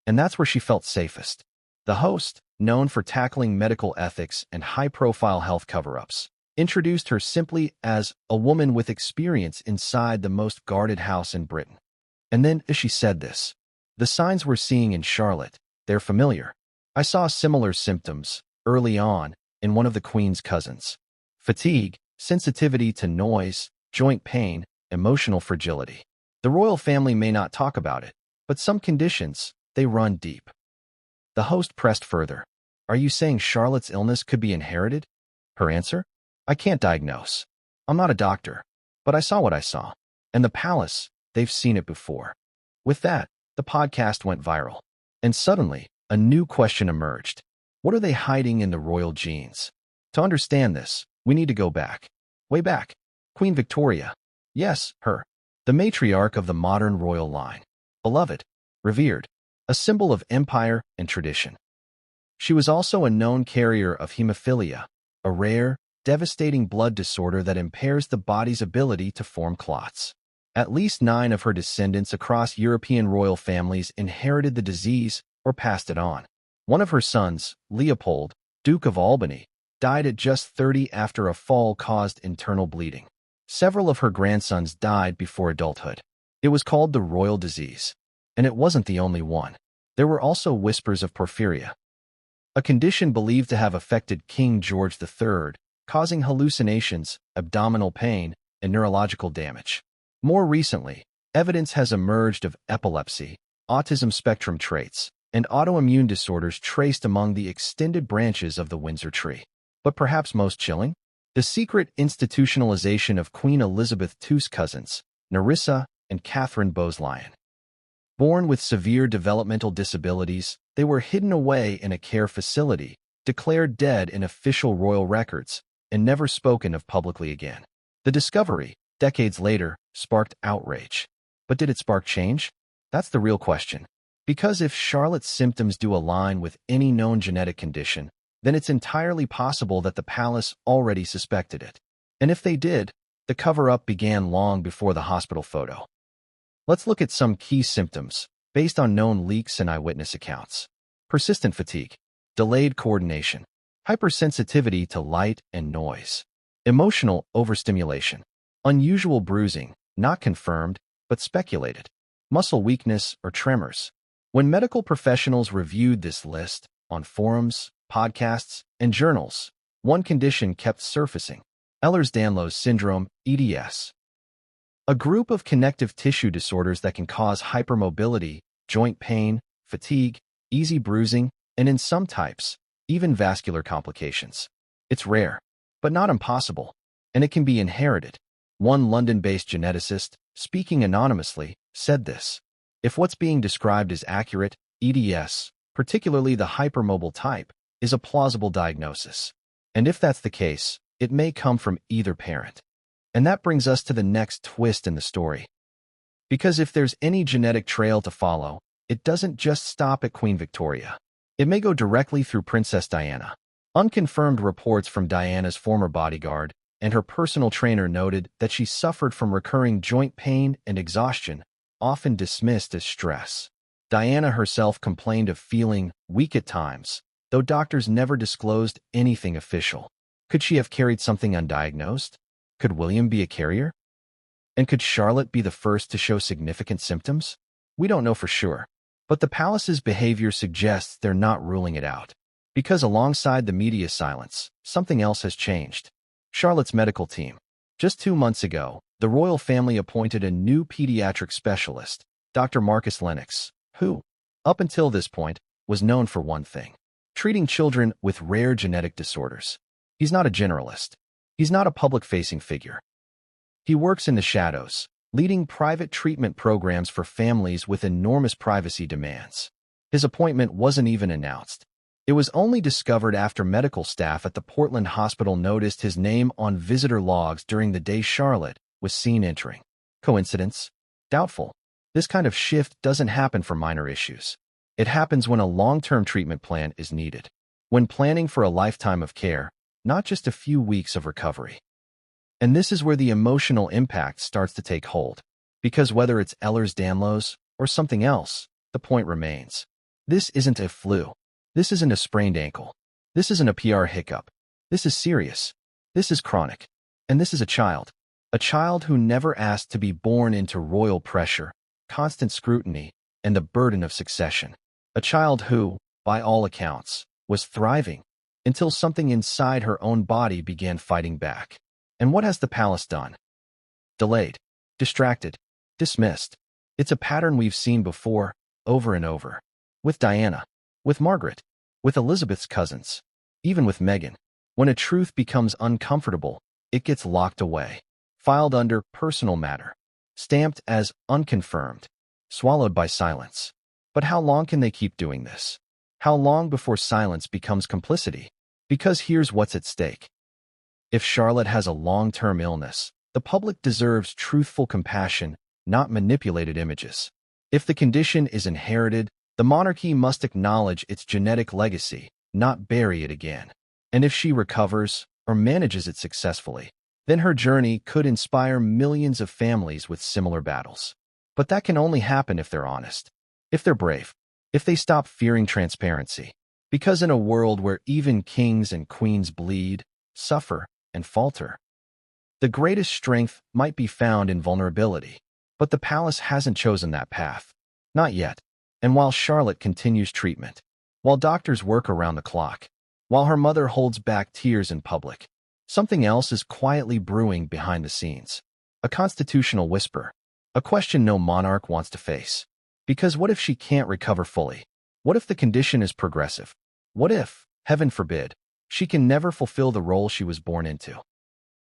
And that's where she felt safest. The host, known for tackling medical ethics and high-profile health cover-ups, introduced her simply as a woman with experience inside the most guarded house in Britain. And then, as she said this, the signs we're seeing in Charlotte, they're familiar. I saw similar symptoms early on in one of the Queen's cousins. Fatigue, sensitivity to noise, joint pain, emotional fragility. The royal family may not talk about it, but some conditions, they run deep. The host pressed further. Are you saying Charlotte's illness could be inherited? Her answer? I can't diagnose. I'm not a doctor, but I saw what I saw. And the palace, they've seen it before. With that, the podcast went viral. And suddenly, a new question emerged. What are they hiding in the royal genes? To understand this, we need to go back. Way back. Queen Victoria. Yes, her. The matriarch of the modern royal line. Beloved. Revered. A symbol of empire and tradition. She was also a known carrier of hemophilia, a rare, devastating blood disorder that impairs the body's ability to form clots. At least 9 of her descendants across European royal families inherited the disease or passed it on. One of her sons, Leopold, Duke of Albany, died at just 30 after a fall caused internal bleeding. Several of her grandsons died before adulthood. It was called the royal disease. And it wasn't the only one. There were also whispers of porphyria, a condition believed to have affected King George III, causing hallucinations, abdominal pain, and neurological damage. More recently, evidence has emerged of epilepsy, autism spectrum traits, and autoimmune disorders traced among the extended branches of the Windsor tree. But perhaps most chilling? The secret institutionalization of Queen Elizabeth II's cousins, Nerissa and Catherine Bowes-Lyon. Born with severe developmental disabilities, they were hidden away in a care facility, declared dead in official royal records, and never spoken of publicly again. The discovery, decades later, sparked outrage. But did it spark change? That's the real question. Because if Charlotte's symptoms do align with any known genetic condition, then it's entirely possible that the palace already suspected it. And if they did, the cover-up began long before the hospital photo. Let's look at some key symptoms, based on known leaks and eyewitness accounts. Persistent fatigue, delayed coordination, hypersensitivity to light and noise, emotional overstimulation, unusual bruising, not confirmed, but speculated, muscle weakness or tremors. When medical professionals reviewed this list on forums, podcasts, and journals, one condition kept surfacing: Ehlers-Danlos syndrome, EDS. A group of connective tissue disorders that can cause hypermobility, joint pain, fatigue, easy bruising, and in some types, even vascular complications. It's rare, but not impossible, and it can be inherited. One London-based geneticist, speaking anonymously, said this: if what's being described is accurate, EDS, particularly the hypermobile type, is a plausible diagnosis. And if that's the case, it may come from either parent. And that brings us to the next twist in the story. Because if there's any genetic trail to follow, it doesn't just stop at Queen Victoria. It may go directly through Princess Diana. Unconfirmed reports from Diana's former bodyguard and her personal trainer noted that she suffered from recurring joint pain and exhaustion, often dismissed as stress. Diana herself complained of feeling weak at times, though doctors never disclosed anything official. Could she have carried something undiagnosed? Could William be a carrier? And could Charlotte be the first to show significant symptoms? We don't know for sure, but the palace's behavior suggests they're not ruling it out. Because alongside the media silence, something else has changed. Charlotte's medical team. Just 2 months ago, the royal family appointed a new pediatric specialist, Dr. Marcus Lennox, who, up until this point, was known for one thing: treating children with rare genetic disorders. He's not a generalist. He's not a public-facing figure. He works in the shadows, leading private treatment programs for families with enormous privacy demands. His appointment wasn't even announced. It was only discovered after medical staff at the Portland hospital noticed his name on visitor logs during the day Charlotte was seen entering. Coincidence? Doubtful. This kind of shift doesn't happen for minor issues. It happens when a long-term treatment plan is needed. When planning for a lifetime of care, not just a few weeks of recovery. And this is where the emotional impact starts to take hold. Because whether it's Ehlers-Danlos or something else, the point remains. This isn't a flu. This isn't a sprained ankle. This isn't a PR hiccup. This is serious. This is chronic. And this is a child. A child who never asked to be born into royal pressure, constant scrutiny, and the burden of succession. A child who, by all accounts, was thriving until something inside her own body began fighting back. And what has the palace done? Delayed, distracted, dismissed. It's a pattern we've seen before, over and over. With Diana, with Margaret, with Elizabeth's cousins, even with Meghan. When a truth becomes uncomfortable, it gets locked away, filed under personal matter, stamped as unconfirmed, swallowed by silence. But how long can they keep doing this? How long before silence becomes complicity? Because here's what's at stake. If Charlotte has a long-term illness, the public deserves truthful compassion, not manipulated images. If the condition is inherited, the monarchy must acknowledge its genetic legacy, not bury it again. And if she recovers, or manages it successfully, then her journey could inspire millions of families with similar battles. But that can only happen if they're honest, if they're brave, if they stop fearing transparency. Because in a world where even kings and queens bleed, suffer, and falter, the greatest strength might be found in vulnerability. But the palace hasn't chosen that path. Not yet. And while Charlotte continues treatment, while doctors work around the clock, while her mother holds back tears in public, something else is quietly brewing behind the scenes. A constitutional whisper. A question no monarch wants to face. Because what if she can't recover fully? What if the condition is progressive? What if, heaven forbid, she can never fulfill the role she was born into?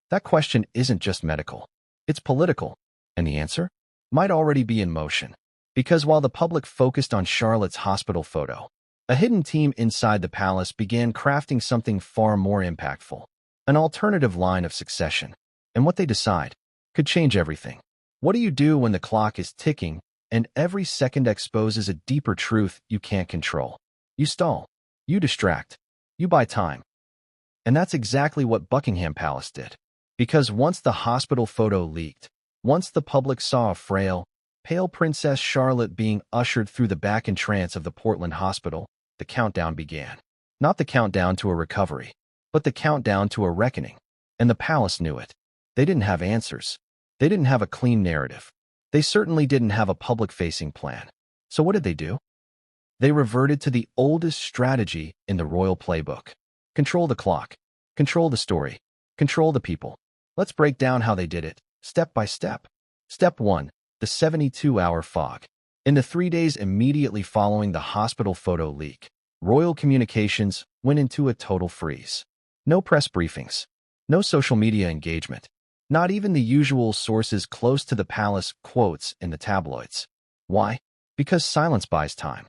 That question isn't just medical. It's political. And the answer might already be in motion. Because while the public focused on Charlotte's hospital photo, a hidden team inside the palace began crafting something far more impactful. An alternative line of succession. And what they decide could change everything. What do you do when the clock is ticking and every second exposes a deeper truth you can't control? You stall. You distract. You buy time. And that's exactly what Buckingham Palace did. Because once the hospital photo leaked, once the public saw a frail, pale Princess Charlotte being ushered through the back entrance of the Portland hospital, the countdown began. Not the countdown to a recovery, but the countdown to a reckoning. And the palace knew it. They didn't have answers. They didn't have a clean narrative. They certainly didn't have a public-facing plan. So what did they do? They reverted to the oldest strategy in the royal playbook. Control the clock. Control the story. Control the people. Let's break down how they did it, step by step. Step 1. The 72-hour fog. In the 3 days immediately following the hospital photo leak, royal communications went into a total freeze. No press briefings. No social media engagement. Not even the usual sources close to the palace quotes in the tabloids. Why? Because silence buys time.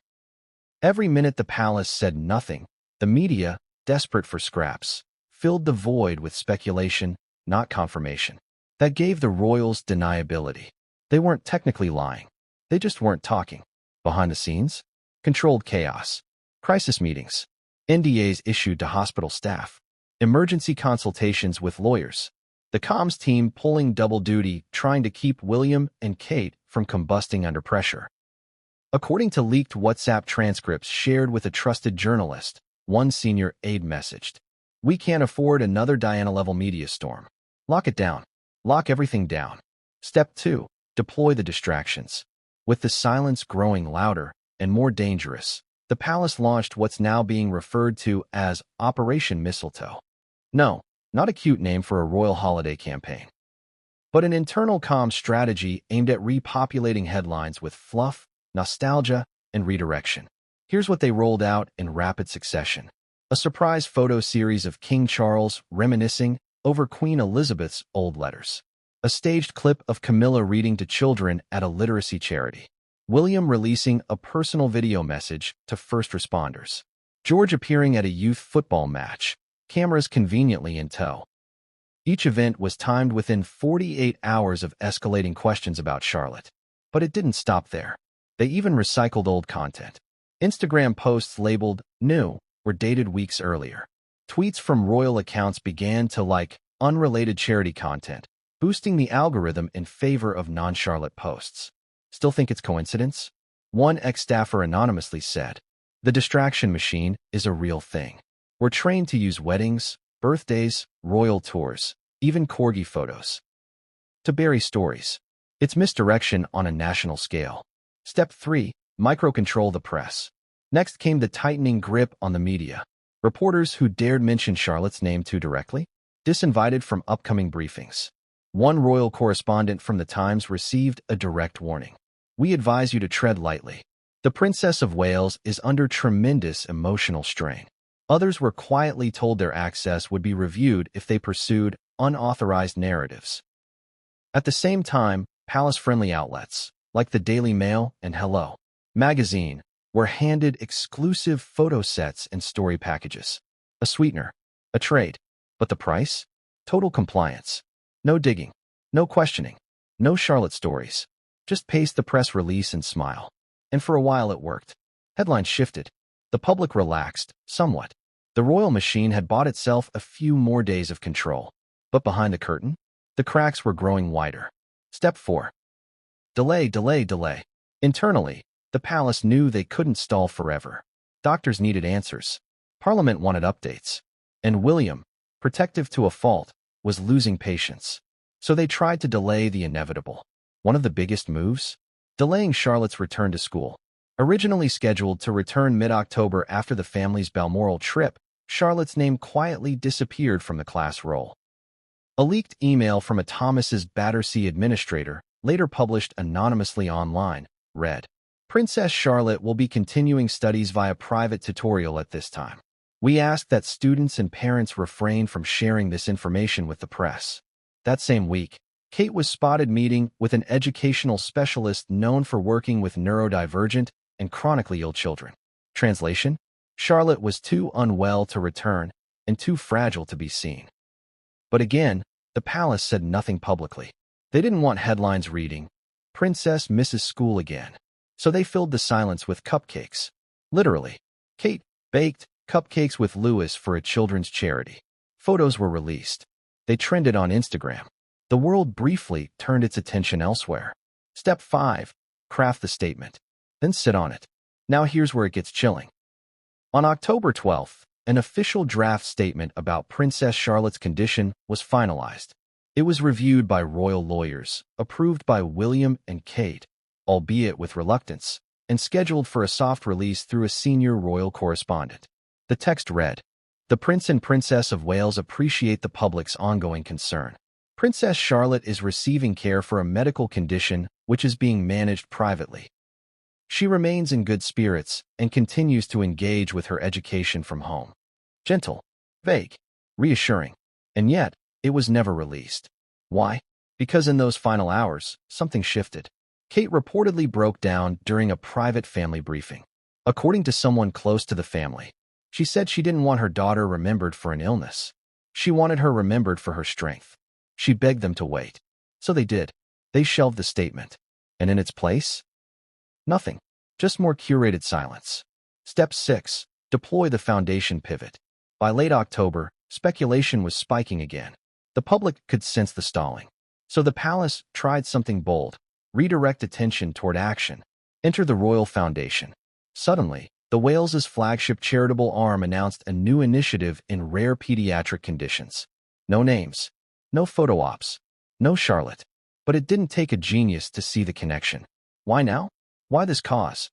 Every minute the palace said nothing, the media, desperate for scraps, filled the void with speculation, not confirmation. That gave the royals deniability. They weren't technically lying. They just weren't talking. Behind the scenes, controlled chaos. Crisis meetings. NDAs issued to hospital staff. Emergency consultations with lawyers. The comms team pulling double duty, trying to keep William and Kate from combusting under pressure. According to leaked WhatsApp transcripts shared with a trusted journalist, one senior aide messaged, "We can't afford another Diana-level media storm. Lock it down. Lock everything down." Step 2. Deploy the distractions. With the silence growing louder and more dangerous, the palace launched what's now being referred to as Operation Mistletoe. No, not a cute name for a royal holiday campaign, but an internal comm strategy aimed at repopulating headlines with fluff, nostalgia, and redirection. Here's what they rolled out in rapid succession. A surprise photo series of King Charles reminiscing over Queen Elizabeth's old letters. A staged clip of Camilla reading to children at a literacy charity. William releasing a personal video message to first responders. George appearing at a youth football match, cameras conveniently in tow. Each event was timed within 48 hours of escalating questions about Charlotte. But it didn't stop there. They even recycled old content. Instagram posts labeled new were dated weeks earlier. Tweets from royal accounts began to like unrelated charity content, boosting the algorithm in favor of non-Charlotte posts. Still think it's coincidence? One ex-staffer anonymously said, "The distraction machine is a real thing. We're trained to use weddings, birthdays, royal tours, even corgi photos to bury stories. It's misdirection on a national scale." Step 3. Microcontrol the press. Next came the tightening grip on the media. Reporters who dared mention Charlotte's name too directly, disinvited from upcoming briefings. One royal correspondent from the Times received a direct warning. "We advise you to tread lightly. The Princess of Wales is under tremendous emotional strain." Others were quietly told their access would be reviewed if they pursued unauthorized narratives. At the same time, palace-friendly outlets, like the Daily Mail and Hello magazine, were handed exclusive photo sets and story packages. A sweetener, a trade. But the price? Total compliance. No digging, no questioning, no Charlotte stories. Just paste the press release and smile. And for a while it worked. Headlines shifted. The public relaxed, somewhat. The royal machine had bought itself a few more days of control. But behind the curtain, the cracks were growing wider. Step 4. Delay, delay, delay. Internally, the palace knew they couldn't stall forever. Doctors needed answers. Parliament wanted updates. And William, protective to a fault, was losing patience. So they tried to delay the inevitable. One of the biggest moves? Delaying Charlotte's return to school. Originally scheduled to return mid-October after the family's Balmoral trip, Charlotte's name quietly disappeared from the class roll. A leaked email from a Thomas's Battersea administrator, later published anonymously online, read, "Princess Charlotte will be continuing studies via private tutorial at this time. We ask that students and parents refrain from sharing this information with the press." That same week, Kate was spotted meeting with an educational specialist known for working with neurodivergent and chronically ill children. Translation: Charlotte was too unwell to return and too fragile to be seen. But again, the palace said nothing publicly. They didn't want headlines reading, "Princess misses school again." So they filled the silence with cupcakes. Literally. Kate baked cupcakes with Louis for a children's charity. Photos were released. They trended on Instagram. The world briefly turned its attention elsewhere. Step 5. Craft the statement. Then sit on it. Now here's where it gets chilling. On October 12th, an official draft statement about Princess Charlotte's condition was finalized. It was reviewed by royal lawyers, approved by William and Kate, albeit with reluctance, and scheduled for a soft release through a senior royal correspondent. The text read, "The Prince and Princess of Wales appreciate the public's ongoing concern. Princess Charlotte is receiving care for a medical condition which is being managed privately. She remains in good spirits and continues to engage with her education from home." Gentle, vague, reassuring, and yet it was never released. Why? Because in those final hours, something shifted. Kate reportedly broke down during a private family briefing. According to someone close to the family, she said she didn't want her daughter remembered for an illness. She wanted her remembered for her strength. She begged them to wait. So they did. They shelved the statement. And in its place? Nothing. Just more curated silence. Step 6. Deploy the foundation pivot. By late October, speculation was spiking again. The public could sense the stalling. So the palace tried something bold. Redirect attention toward action. Enter the Royal Foundation. Suddenly, the Wales's flagship charitable arm announced a new initiative in rare pediatric conditions. No names. No photo ops. No Charlotte. But it didn't take a genius to see the connection. Why now? Why this cause?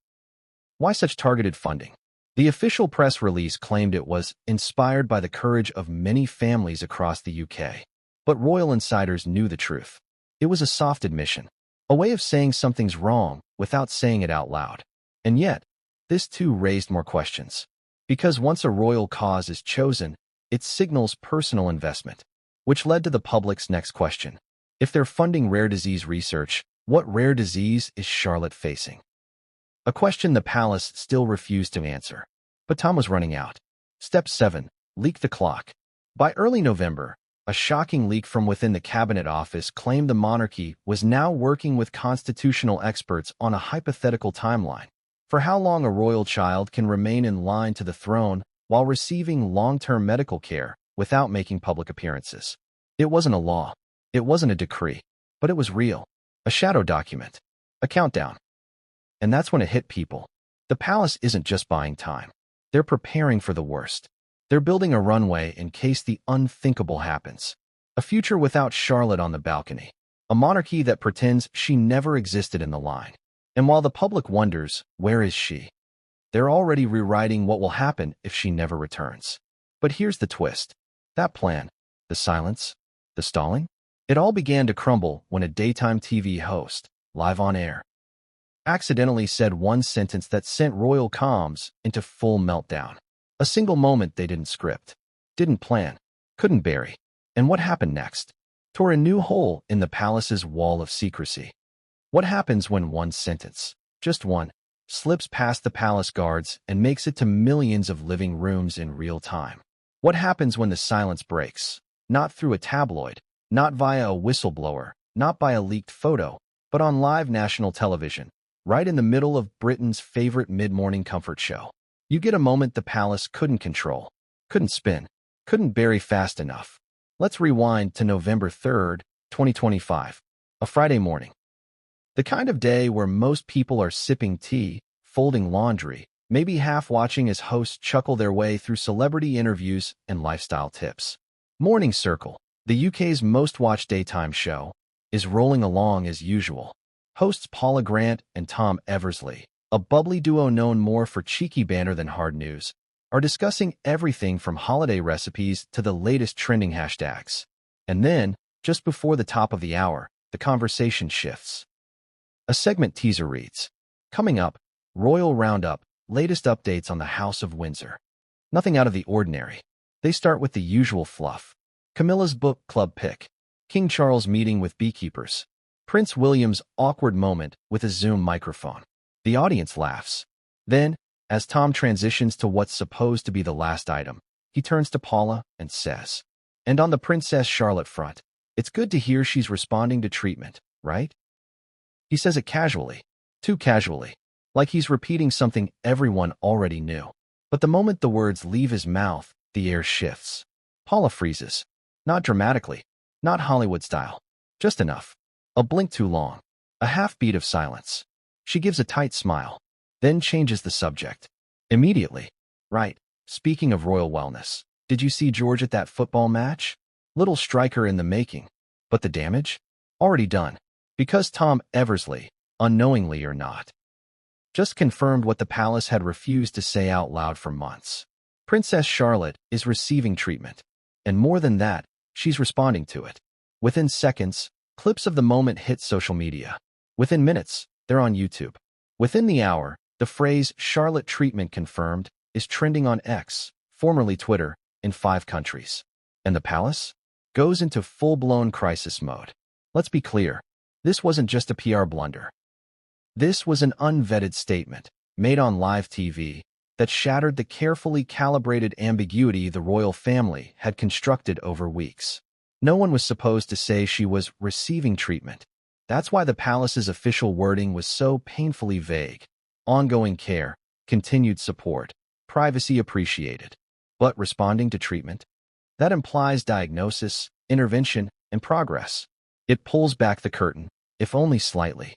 Why such targeted funding? The official press release claimed it was inspired by the courage of many families across the UK. But royal insiders knew the truth. It was a soft admission. A way of saying something's wrong without saying it out loud. And yet, this too raised more questions. Because once a royal cause is chosen, it signals personal investment. Which led to the public's next question. If they're funding rare disease research, what rare disease is Charlotte facing? A question the palace still refused to answer. But time was running out. Step 7. Leak the clock. By early November, a shocking leak from within the Cabinet Office claimed the monarchy was now working with constitutional experts on a hypothetical timeline for how long a royal child can remain in line to the throne while receiving long-term medical care without making public appearances. It wasn't a law. It wasn't a decree. But it was real. A shadow document. A countdown. And that's when it hit people. The palace isn't just buying time. They're preparing for the worst. They're building a runway in case the unthinkable happens. A future without Charlotte on the balcony. A monarchy that pretends she never existed in the line. And while the public wonders, where is she? They're already rewriting what will happen if she never returns. But here's the twist. That plan, the silence, the stalling, it all began to crumble when a daytime TV host, live on air, accidentally said one sentence that sent royal comms into full meltdown. A single moment they didn't script, didn't plan, couldn't bury. And what happened next? Tore a new hole in the palace's wall of secrecy. What happens when one sentence, just one, slips past the palace guards and makes it to millions of living rooms in real time? What happens when the silence breaks? Not through a tabloid, not via a whistleblower, not by a leaked photo, but on live national television, right in the middle of Britain's favorite mid-morning comfort show. You get a moment the palace couldn't control, couldn't spin, couldn't bury fast enough. Let's rewind to November 3rd, 2025, a Friday morning. The kind of day where most people are sipping tea, folding laundry, maybe half watching as hosts chuckle their way through celebrity interviews and lifestyle tips. Morning Circle, the UK's most-watched daytime show, is rolling along as usual. Hosts Paula Grant and Tom Eversley, a bubbly duo known more for cheeky banter than hard news, are discussing everything from holiday recipes to the latest trending hashtags. And then, just before the top of the hour, the conversation shifts. A segment teaser reads, "Coming up, Royal Roundup, latest updates on the House of Windsor." Nothing out of the ordinary. They start with the usual fluff. Camilla's book club pick, King Charles meeting with beekeepers, Prince William's awkward moment with a Zoom microphone. The audience laughs. Then, as Tom transitions to what's supposed to be the last item, he turns to Paula and says, "And on the Princess Charlotte front, it's good to hear she's responding to treatment, right?" He says it casually, too casually, like he's repeating something everyone already knew. But the moment the words leave his mouth, the air shifts. Paula freezes. Not dramatically, not Hollywood style, just enough. A blink too long, a half-beat of silence. She gives a tight smile, then changes the subject. Immediately. "Right, speaking of royal wellness, did you see George at that football match? Little striker in the making. But the damage? Already done. Because Tom Eversley, unknowingly or not, just confirmed what the palace had refused to say out loud for months. Princess Charlotte is receiving treatment. And more than that, she's responding to it. Within seconds, clips of the moment hit social media. Within minutes, they're on YouTube. Within the hour, the phrase "Charlotte treatment confirmed" is trending on X, formerly Twitter, in 5 countries. And the palace goes into full-blown crisis mode. Let's be clear, this wasn't just a PR blunder. This was an unvetted statement, made on live TV, that shattered the carefully calibrated ambiguity the royal family had constructed over weeks. No one was supposed to say she was receiving treatment. That's why the palace's official wording was so painfully vague. Ongoing care, continued support, privacy appreciated. But responding to treatment? That implies diagnosis, intervention, and progress. It pulls back the curtain, if only slightly,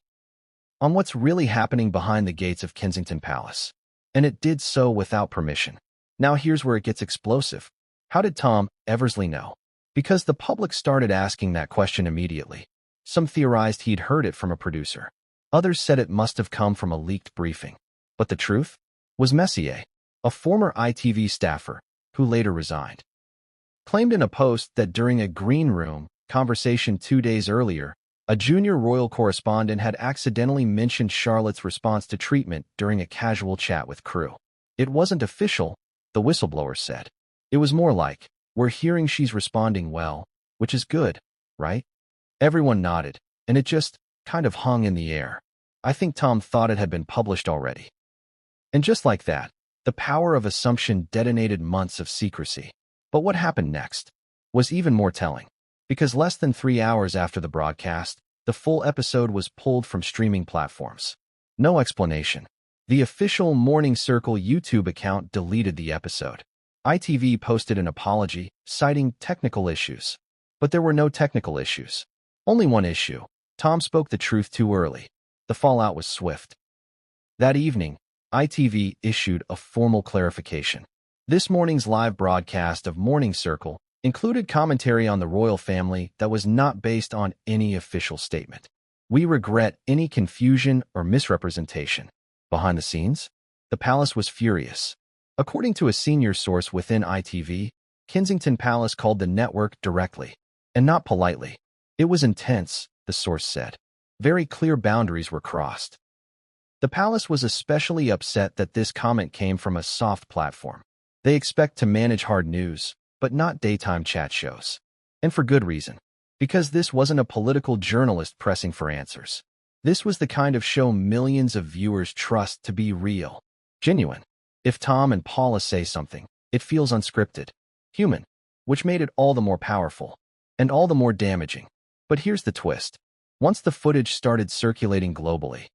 on what's really happening behind the gates of Kensington Palace. And it did so without permission. Now here's where it gets explosive. How did Tom Eversley know? Because the public started asking that question immediately. Some theorized he'd heard it from a producer. Others said it must have come from a leaked briefing. But the truth was Messier, a former ITV staffer, who later resigned, claimed in a post that during a green room conversation 2 days earlier, a junior royal correspondent had accidentally mentioned Charlotte's response to treatment during a casual chat with crew. It wasn't official, the whistleblower said. It was more like, "We're hearing she's responding well, which is good, right?" Everyone nodded, and it just kind of hung in the air. I think Tom thought it had been published already. And just like that, the power of assumption detonated months of secrecy. But what happened next was even more telling. Because less than 3 hours after the broadcast, the full episode was pulled from streaming platforms. No explanation. The official Morning Circle YouTube account deleted the episode. ITV posted an apology, citing technical issues. But there were no technical issues. Only one issue. Tom spoke the truth too early. The fallout was swift. That evening, ITV issued a formal clarification. This morning's live broadcast of Morning Circle included commentary on the royal family that was not based on any official statement. We regret any confusion or misrepresentation. Behind the scenes, the palace was furious. According to a senior source within ITV, Kensington Palace called the network directly, and not politely. It was intense, the source said. Very clear boundaries were crossed. The palace was especially upset that this comment came from a soft platform. They expect to manage hard news, but not daytime chat shows. And for good reason. Because this wasn't a political journalist pressing for answers. This was the kind of show millions of viewers trust to be real, genuine. If Tom and Paula say something, it feels unscripted, human, which made it all the more powerful, and all the more damaging. But here's the twist. Once the footage started circulating globally,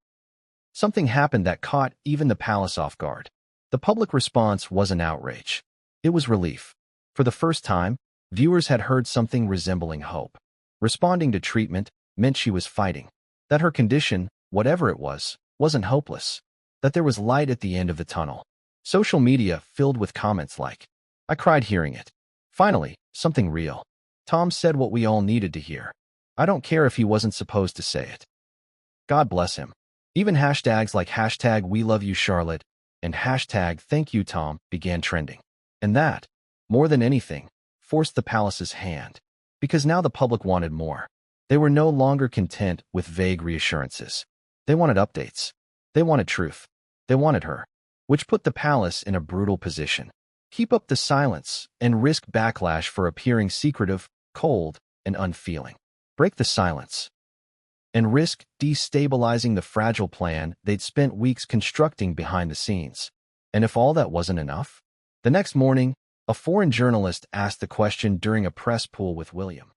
something happened that caught even the palace off guard. The public response wasn't outrage. It was relief. For the first time, viewers had heard something resembling hope. Responding to treatment meant she was fighting. That her condition, whatever it was, wasn't hopeless. That there was light at the end of the tunnel. Social media filled with comments like, "I cried hearing it. Finally, something real. Tom said what we all needed to hear. I don't care if he wasn't supposed to say it. God bless him." Even hashtags like hashtag We Love You Charlotte and hashtag Thank You Tom began trending. And that, more than anything, forced the palace's hand. Because now the public wanted more. They were no longer content with vague reassurances. They wanted updates. They wanted truth. They wanted her. Which put the palace in a brutal position. Keep up the silence and risk backlash for appearing secretive, cold, and unfeeling. Break the silence and risk destabilizing the fragile plan they'd spent weeks constructing behind the scenes. And if all that wasn't enough, the next morning, a foreign journalist asked the question during a press pool with William.